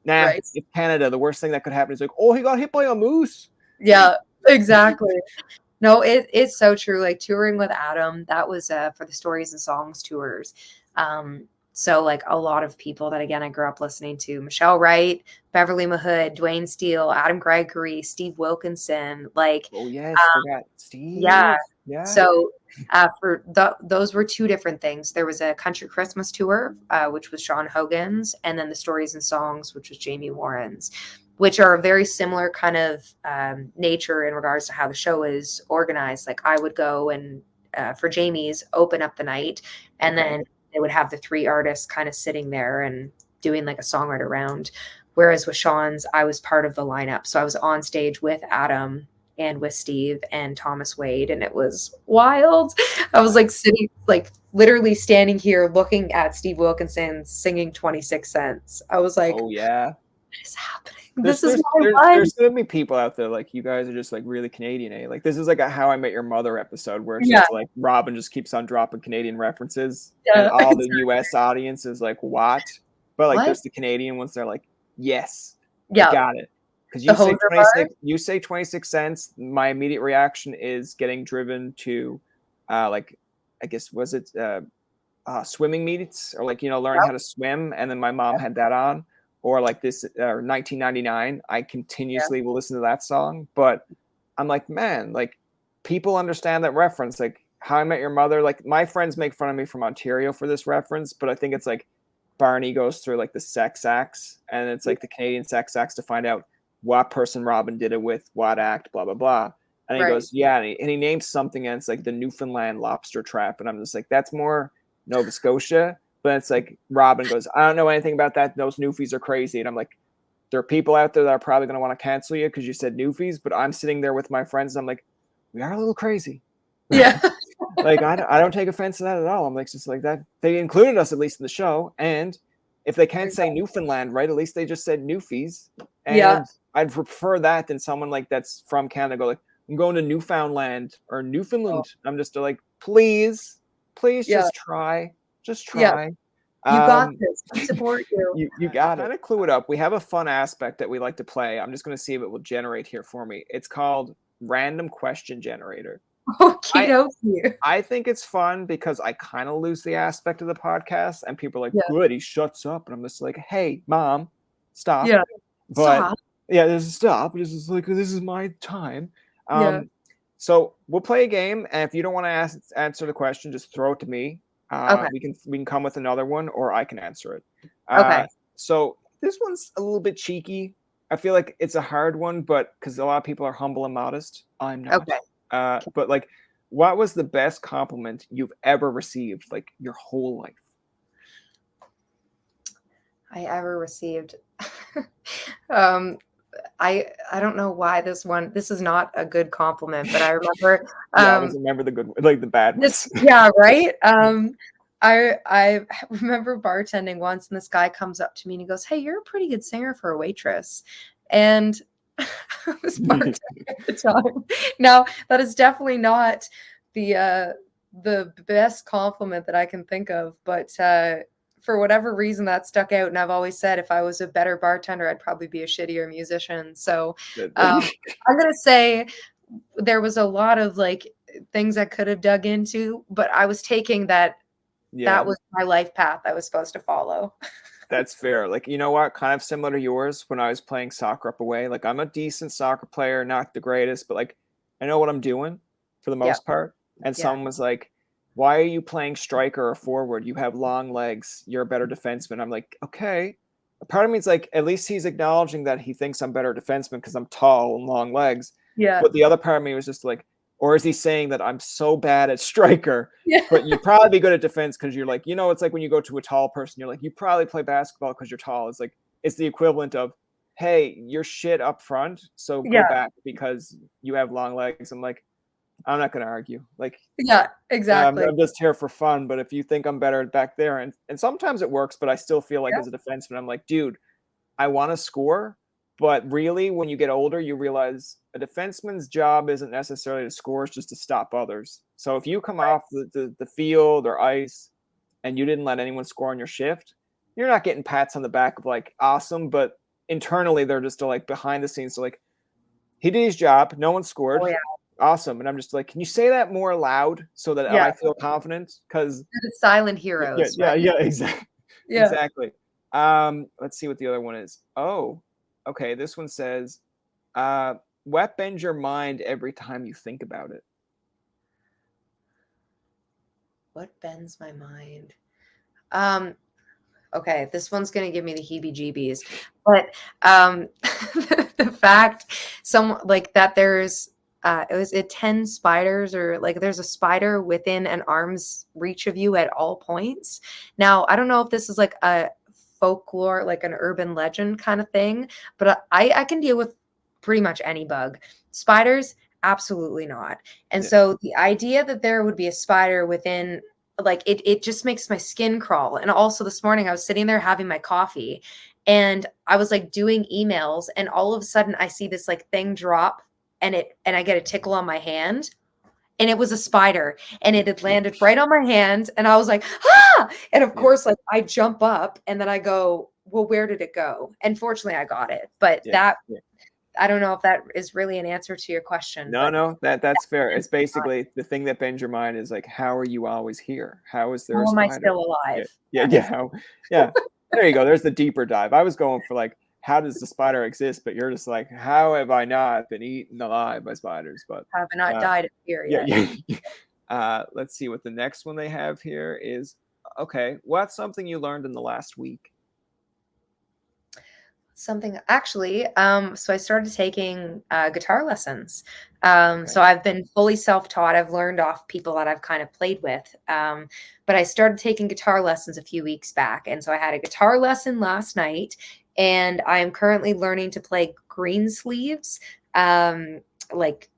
nah, it's Canada. The worst thing that could happen is like, oh, he got hit by a moose. Yeah, exactly. No, it's so true. Like touring with Adam, that was for the Stories and Songs tours. So like a lot of people that again I grew up listening to: Michelle Wright, Beverly Mahood, Dwayne Steele, Adam Gregory, Steve Wilkinson. Like, oh yes, forgot Steve. Yeah. So for those were 2 different things. There was a Country Christmas tour, which was Sean Hogan's, and then the Stories and Songs, which was Jamie Warren's, which are a very similar kind of nature in regards to how the show is organized. Like I would go and for Jamie's open up the night, and then they would have the 3 artists kind of sitting there and doing like a songwriter round. Whereas with Sean's, I was part of the lineup. So I was on stage with Adam and with Steve and Thomas Wade, and it was wild. I was like sitting, like literally standing here looking at Steve Wilkinson singing 26 Cents. I was like, oh yeah, what is happening? There's gonna be people out there like, you guys are just like really Canadian, eh? Like this is like a How I Met Your Mother episode where it's just like Robin just keeps on dropping Canadian references, and all the US audience is like, what? But like there's the Canadian ones, they're like, yes, I got it. Because you say 26 cents, my immediate reaction is getting driven to like, I guess, was it swimming meets, or like, you know, learning how to swim, and then my mom had that on. Or like this 1999, I continuously will listen to that song. But I'm like, man, like people understand that reference. Like How I Met Your Mother, like my friends make fun of me from Ontario for this reference, but I think it's like Barney goes through like the sex acts, and it's like the Canadian sex acts to find out what person Robin did it with, what act, blah, blah, blah. And he goes, yeah, and he names something, and it's like the Newfoundland lobster trap. And I'm just like, that's more Nova Scotia. But it's like Robin goes, I don't know anything about that. Those Newfies are crazy. And I'm like, there are people out there that are probably going to want to cancel you because you said Newfies. But I'm sitting there with my friends, and I'm like, we are a little crazy. Yeah. Like, I don't take offense to that at all. I'm like, just like that. They included us at least in the show. And if they can't say Newfoundland, right, at least they just said Newfies. And I'd prefer that than someone like that's from Canada go like, I'm going to Newfoundland or Newfoundland. I'm just like, please just try. Just try. Yeah. You got this. I support you. You got it. Kind of clue it up. We have a fun aspect that we like to play. I'm just going to see if it will generate here for me. It's called Random Question Generator. I think it's fun because I kind of lose the aspect of the podcast, and people are like, good, he shuts up. And I'm just like, hey, mom, stop. Yeah. But there's a stop. This is like, this is my time. So we'll play a game, and if you don't want to answer the question, just throw it to me. We can come with another one, or I can answer it. So this one's a little bit cheeky. I feel like it's a hard one, but because a lot of people are humble and modest, I'm not. But like, what was the best compliment you've ever received, like your whole life? I ever received. I don't know why this is not a good compliment, but I remember. I always remember the good, like the bad ones. Right. I remember bartending once, and this guy comes up to me and he goes, "Hey, you're a pretty good singer for a waitress," and I was bartending at the time. Now that is definitely not the best compliment that I can think of, but for whatever reason that stuck out. And I've always said if I was a better bartender, I'd probably be a shittier musician. So I'm going to say there was a lot of like things I could have dug into, but I was taking that that was my life path I was supposed to follow. That's fair. Like, you know what? Kind of similar to yours when I was playing soccer up away. Like, I'm a decent soccer player, not the greatest, but like, I know what I'm doing for the most part. And someone was like, why are you playing striker or forward? You have long legs. You're a better defenseman. I'm like, okay. A part of me is like, at least he's acknowledging that he thinks I'm better defenseman because I'm tall and long legs. Yeah. But the other part of me was just like, or is he saying that I'm so bad at striker, but you'd probably be good at defense because you're like, you know, it's like when you go to a tall person, you're like, you probably play basketball because you're tall. It's like, it's the equivalent of, hey, you're shit up front, so go back because you have long legs. I'm like, I'm not going to argue. Like, yeah, exactly. I'm just here for fun. But if you think I'm better back there, and sometimes it works, but I still feel like as a defenseman, I'm like, dude, I want to score. But really, when you get older, you realize a defenseman's job isn't necessarily to score, it's just to stop others. So if you come off the field or ice and you didn't let anyone score on your shift, you're not getting pats on the back of like, awesome. But internally, they're just like behind the scenes. So like, he did his job. No one scored. Oh, yeah. Awesome. And I'm just like, can you say that more loud so that I feel confident? Because the silent heroes. Yeah, exactly. Exactly. Let's see what the other one is. Oh, okay. This one says, what bends your mind every time you think about it? What bends my mind? Okay, this one's gonna give me the heebie-jeebies, but the fact like that there's was it 10 spiders or like there's a spider within an arm's reach of you at all points. Now, I don't know if this is like a folklore, like an urban legend kind of thing, but I can deal with pretty much any bug. Spiders, absolutely not. And so the idea that there would be a spider within, like it just makes my skin crawl. And also this morning I was sitting there having my coffee and I was like doing emails and all of a sudden I see this like thing drop and I get a tickle on my hand. And it was a spider and it had landed right on my hand. And I was like, ah! And of course, like I jump up and then I go, well, where did it go? And fortunately I got it. But I don't know if that is really an answer to your question. No, that's fair. It's basically the thing that bends your mind is like, how are you always here? How is there a spider? Am I still alive? Yeah. There you go. There's the deeper dive. I was going for like, how does the spider exist? But you're just like, how have I not been eaten alive by spiders? But have I not died of fear yet? Let's see what the next one they have here is. Okay, what's something you learned in the last week? Something actually, so I started taking guitar lessons. So I've been fully self-taught. I've learned off people that I've kind of played with. But I started taking guitar lessons a few weeks back. And so I had a guitar lesson last night. And I am currently learning to play green sleeves, like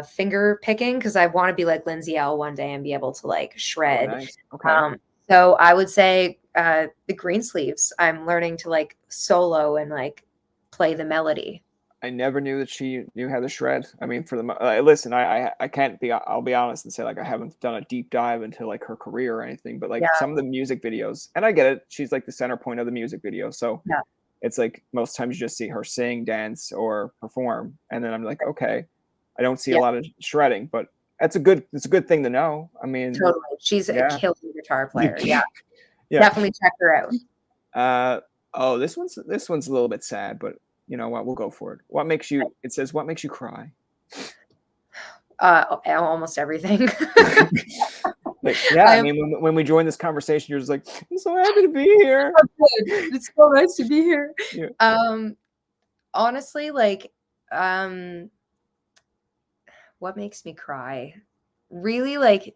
finger picking, because I want to be like Lindsay L one day and be able to like shred. Oh, nice. Okay. So I would say the green sleeves, I'm learning to like solo and like play the melody. I never knew that she knew how to shred. I mean, for the listen, I can't be. I'll be honest and say like I haven't done a deep dive into like her career or anything, but like some of the music videos, and I get it. She's like the center point of the music video, so it's like most times you just see her sing, dance, or perform, and then I'm like, okay, I don't see a lot of shredding, but it's a good thing to know. I mean, totally, she's a killer guitar player. Definitely check her out. Oh, this one's a little bit sad, but you know what? We'll go for it. What makes you? It says, what makes you cry? Almost everything. I mean, when we joined this conversation, you're just like, I'm so happy to be here. It's so nice to be here. Honestly, like, what makes me cry? Really, like,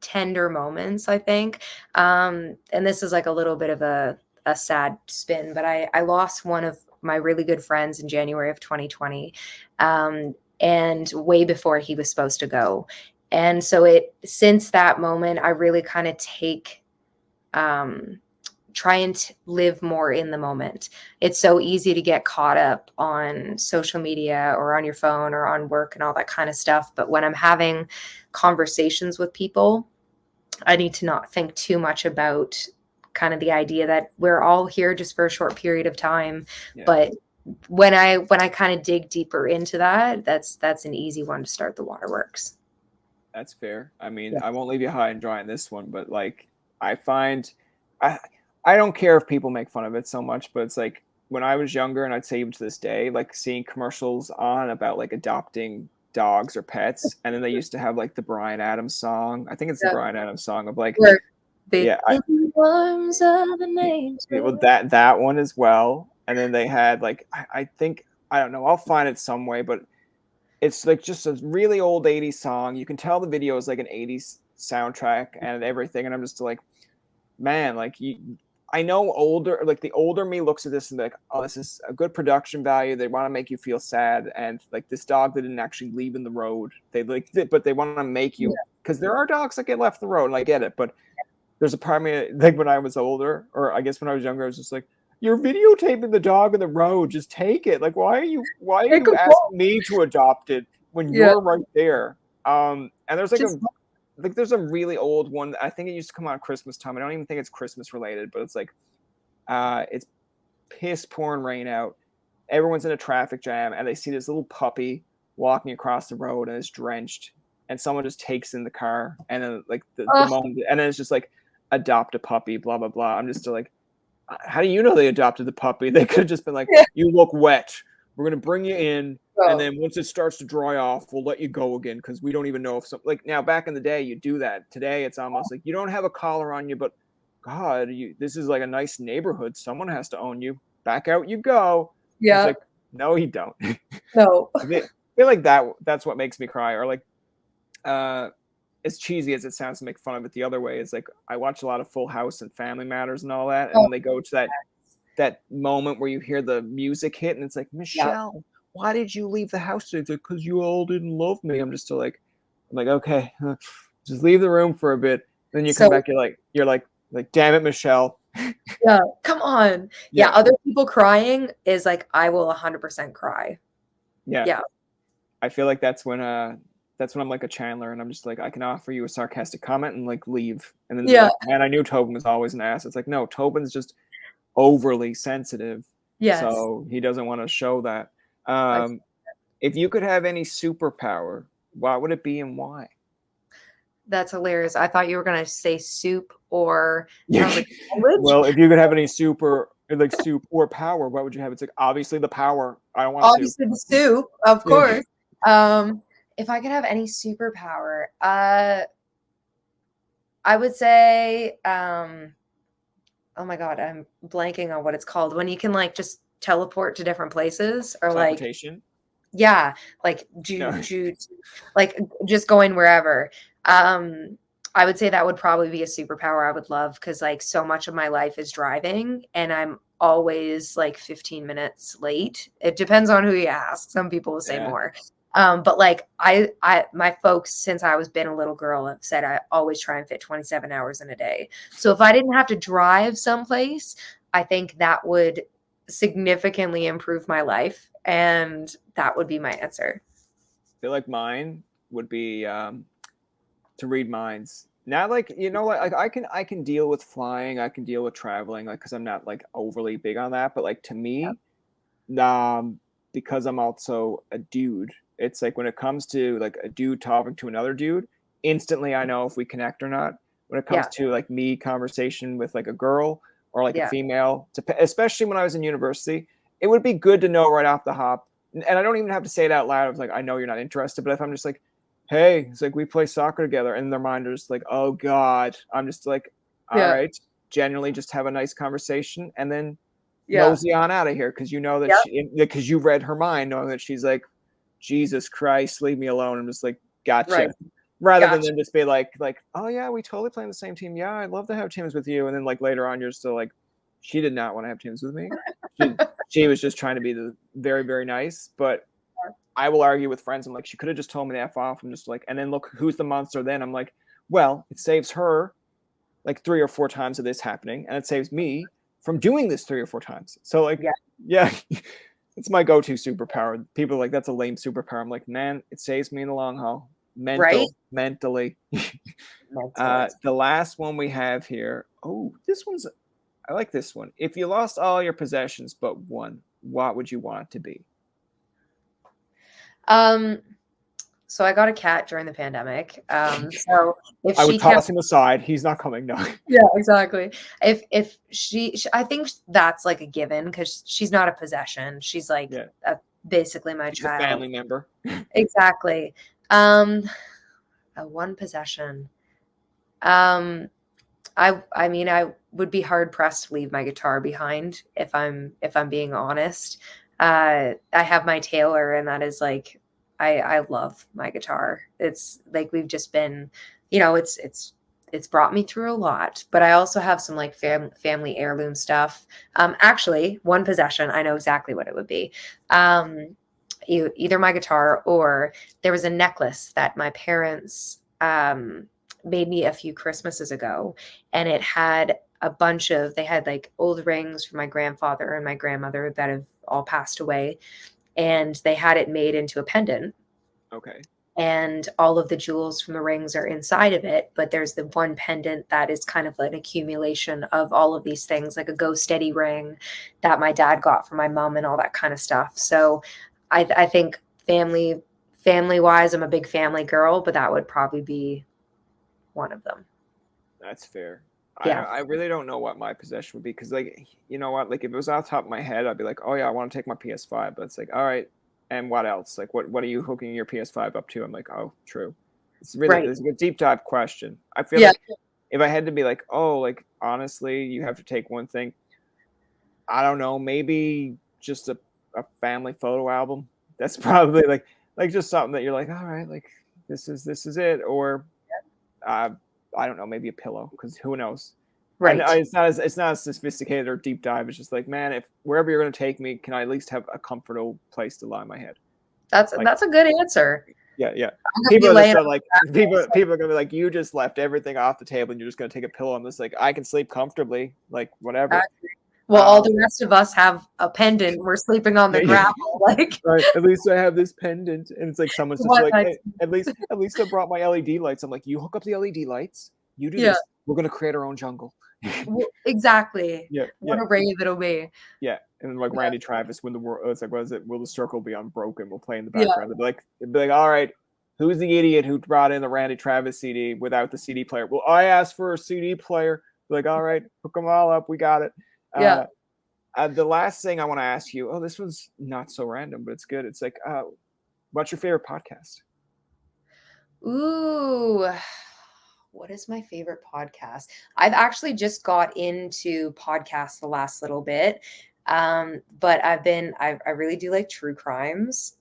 tender moments, I think. And this is like a little bit of a sad spin, but I lost one of my really good friends in January of 2020, and way before he was supposed to go. And so since that moment, I really kind of try and live more in the moment. It's so easy to get caught up on social media or on your phone or on work and all that kind of stuff. But when I'm having conversations with people, I need to not think too much about kind of the idea that we're all here just for a short period of time. Yeah. But when I kind of dig deeper into that, that's an easy one to start the waterworks. That's fair. I mean, Yeah. I won't leave you high and dry on this one, but like I find I I don't care if people make fun of it so much, but it's like when I was younger, and I'd say even to this day, like seeing commercials on about like adopting dogs or pets, and then they used to have like the Bryan Adams song. I think it's the Yeah. Bryan Adams song of like, Where the yeah, in the arms of an well, angel. that one as well. And then they had like I think I don't know. I'll find it some way, but it's like just a really old 80s song. You can tell the video is like an 80s soundtrack and everything. And I'm just like, man, like I know the older me looks at this and like, oh, this is a good production value. They want to make you feel sad. And like this dog that didn't actually leave in the road. But they want to make you, because there are dogs that get left in the road, and I get it. But there's a part of me, like when I was older, or I guess when I was younger, I was just like, you're videotaping the dog in the road. Just take it. Like, why are you asking me to adopt it when you're right there? And there's like there's a really old one. I think it used to come out at Christmas time. I don't even think it's Christmas related, but it's like it's piss pouring rain out. Everyone's in a traffic jam, and they see this little puppy walking across the road, and it's drenched. And someone just takes in the car, and then like the moment, and then it's just like, adopt a puppy, blah blah blah. I'm just still like, how do you know they adopted the puppy? They could have just been like, you look wet. We're gonna bring you in, and then once it starts to dry off, we'll let you go again, because we don't even know if like now back in the day you do that. Today it's almost like you don't have a collar on you, but God, this is like a nice neighborhood. Someone has to own you. Back out you go. Yeah. It's like, no, you don't. No. I feel like that's what makes me cry. Or like as cheesy as it sounds to make fun of it the other way, is like I watch a lot of Full House and Family Matters and all that, and when they go to that moment where you hear the music hit, and it's like, Michelle, why did you leave the house today? It's like, because you all didn't love me. I'm just still like, okay, just leave the room for a bit. Then you come back, you're like, damn it, Michelle. Yeah, come on. Yeah, other people crying is like, I will 100% cry. Yeah. I feel like that's when I'm like a Chandler, and I'm just like, I can offer you a sarcastic comment and like leave. And then like, man, I knew Tobin was always an ass. It's like, no, Tobin's just overly sensitive. Yes. So he doesn't want to show that. If you could have any superpower, what would it be and why? That's hilarious. I thought you were gonna say soup or well, if you could have any soup or power, what would you have? It's like, obviously the power. I don't want obviously the soup, of course. If I could have any superpower, I would say, oh my God, I'm blanking on what it's called. When you can like just teleport to different places, or like, like like just going wherever. I would say that would probably be a superpower I would love, because like so much of my life is driving, and I'm always like 15 minutes late. It depends on who you ask. Some people will say more. But like my folks, since I was been a little girl, have said I always try and fit 27 hours in a day. So if I didn't have to drive someplace, I think that would significantly improve my life, and that would be my answer. I feel like mine would be to read minds. Now, like, you know, like I can deal with flying, I can deal with traveling, like, because I'm not like overly big on that. But like to me, because I'm also a dude, it's like when it comes to like a dude talking to another dude, instantly I know if we connect or not. When it comes to like me conversation with like a girl or like a female, especially when I was in university, it would be good to know right off the hop. And I don't even have to say it out loud. It's like, I know you're not interested, but if I'm just like, hey, it's like we play soccer together, and their mind is like, oh God, I'm just like, all right, genuinely just have a nice conversation, and then mosey on out of here, because you know that because you read her mind, knowing that she's like, Jesus Christ, leave me alone. I'm just like, gotcha. Rather than them just be like, oh yeah, we totally play on the same team. Yeah, I'd love to have teams with you. And then like later on, you're still like, she did not want to have teams with me. She was just trying to be the very, very nice. But I will argue with friends. I'm like, she could have just told me to F off. I'm just like, and then look, who's the monster then? I'm like, well, it saves her like 3 or 4 times of this happening, and it saves me from doing this 3 or 4 times. So like, yeah. It's my go-to superpower. People are like, that's a lame superpower. I'm like, man, it saves me in the long haul. Mentally. The last one we have here. Oh, this one's I like this one. If you lost all your possessions but one, what would you want it to be? So I got a cat during the pandemic. So if I she would toss him aside. He's not coming. No. yeah, exactly. If she I think that's like a given because she's not a possession. She's like basically my She's child. a family member. Exactly. A one possession. I mean, I would be hard pressed to leave my guitar behind if I'm being honest. I have my Taylor, and that is like I love my guitar. It's like we've just been, it's brought me through a lot. But I also have some like family heirloom stuff. Actually, one possession, I know exactly what it would be. Either my guitar, or there was a necklace that my parents made me a few Christmases ago, and it had they had like old rings from my grandfather and my grandmother that have all passed away, and they had it made into a pendant. Okay. And all of the jewels from the rings are inside of it, but there's the one pendant that is kind of like an accumulation of all of these things, like a Go Steady ring that my dad got for my mom and all that kind of stuff. So I think family wise, I'm a big family girl, but that would probably be one of them. That's fair. Yeah. I really don't know what my possession would be, because like, you know what, like if it was off the top of my head, I'd be like, oh yeah, I want to take my PS5, but it's like, all right, and what else? Like what are you hooking your PS5 up to? I'm like, oh, true. It's really It's a deep dive question. I feel like if I had to be like, oh, like honestly, you have to take one thing, I don't know, maybe just a family photo album. That's probably like just something that you're like, all right, like this is it. Or I don't know, maybe a pillow, because who knows? Right. It's not as sophisticated or deep dive. It's just like, man, if wherever you're going to take me, can I at least have a comfortable place to lie my head? That's a good answer. Yeah. People are like, people are going to be like, you just left everything off the table and you're just going to take a pillow on this. Like, I can sleep comfortably, like whatever. Well, all the rest of us have a pendant. We're sleeping on the gravel. Like, right. At least I have this pendant, and it's like someone's just like, hey, at least I brought my LED lights. I'm like, you hook up the LED lights, you do this. We're gonna create our own jungle. Exactly. Yeah. What a rave it'll be. Yeah, and then like Randy Travis, when the world, it's like, what is it? Will the circle be unbroken? We'll play in the background. They'd be like, all right, who's the idiot who brought in the Randy Travis CD without the CD player? Well, I asked for a CD player. Like, all right, hook them all up. We got it. The last thing I want to ask you, this one's not so random, but it's good. It's like, what's your favorite podcast? Ooh, what is my favorite podcast? I've actually just got into podcasts the last little bit. But I really do like true crimes.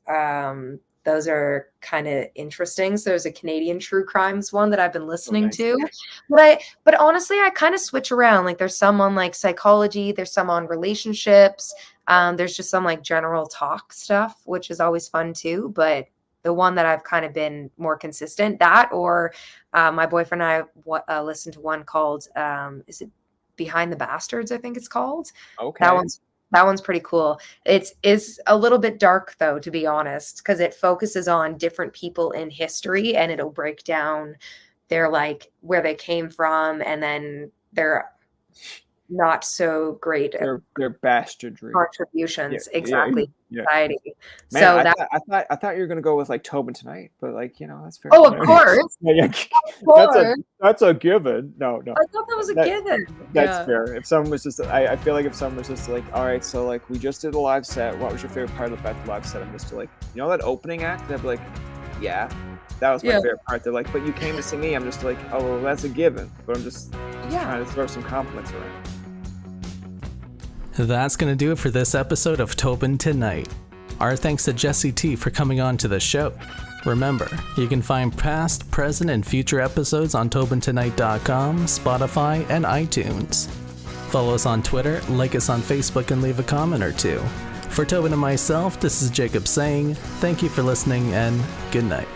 Those are kind of interesting. So there's a Canadian true crimes one that I've been listening to, but honestly, I kind of switch around. Like there's some on like psychology, there's some on relationships. There's just some like general talk stuff, which is always fun too. But the one that I've kind of been more consistent, that or my boyfriend and I listened to one called, is it Behind the Bastards? I think it's called. Okay. That one's pretty cool. It's a little bit dark though, to be honest, because it focuses on different people in history, and it'll break down their like where they came from, and then their not so great their bastardry contributions exactly society. Man, so I thought you were gonna go with like Tobin Tonight, but like, that's fair. Oh, of course. That's a given. No, I thought that was a given. That's fair. If someone was just, I feel like if someone was just like, all right, so like we just did a live set, what was your favorite part about the live set? I'm just like, that opening act? They'd be like, yeah, that was my favorite part. They're like, but you came to see me. I'm just like, oh, well, that's a given. But I'm just trying to throw some compliments around. That's going to do it for this episode of Tobin Tonight. Our thanks to Jessie T for coming on to the show. Remember, you can find past, present, and future episodes on TobinTonight.com, Spotify, and iTunes. Follow us on Twitter, like us on Facebook, and leave a comment or two. For Tobin and myself, this is Jacob saying thank you for listening and good night.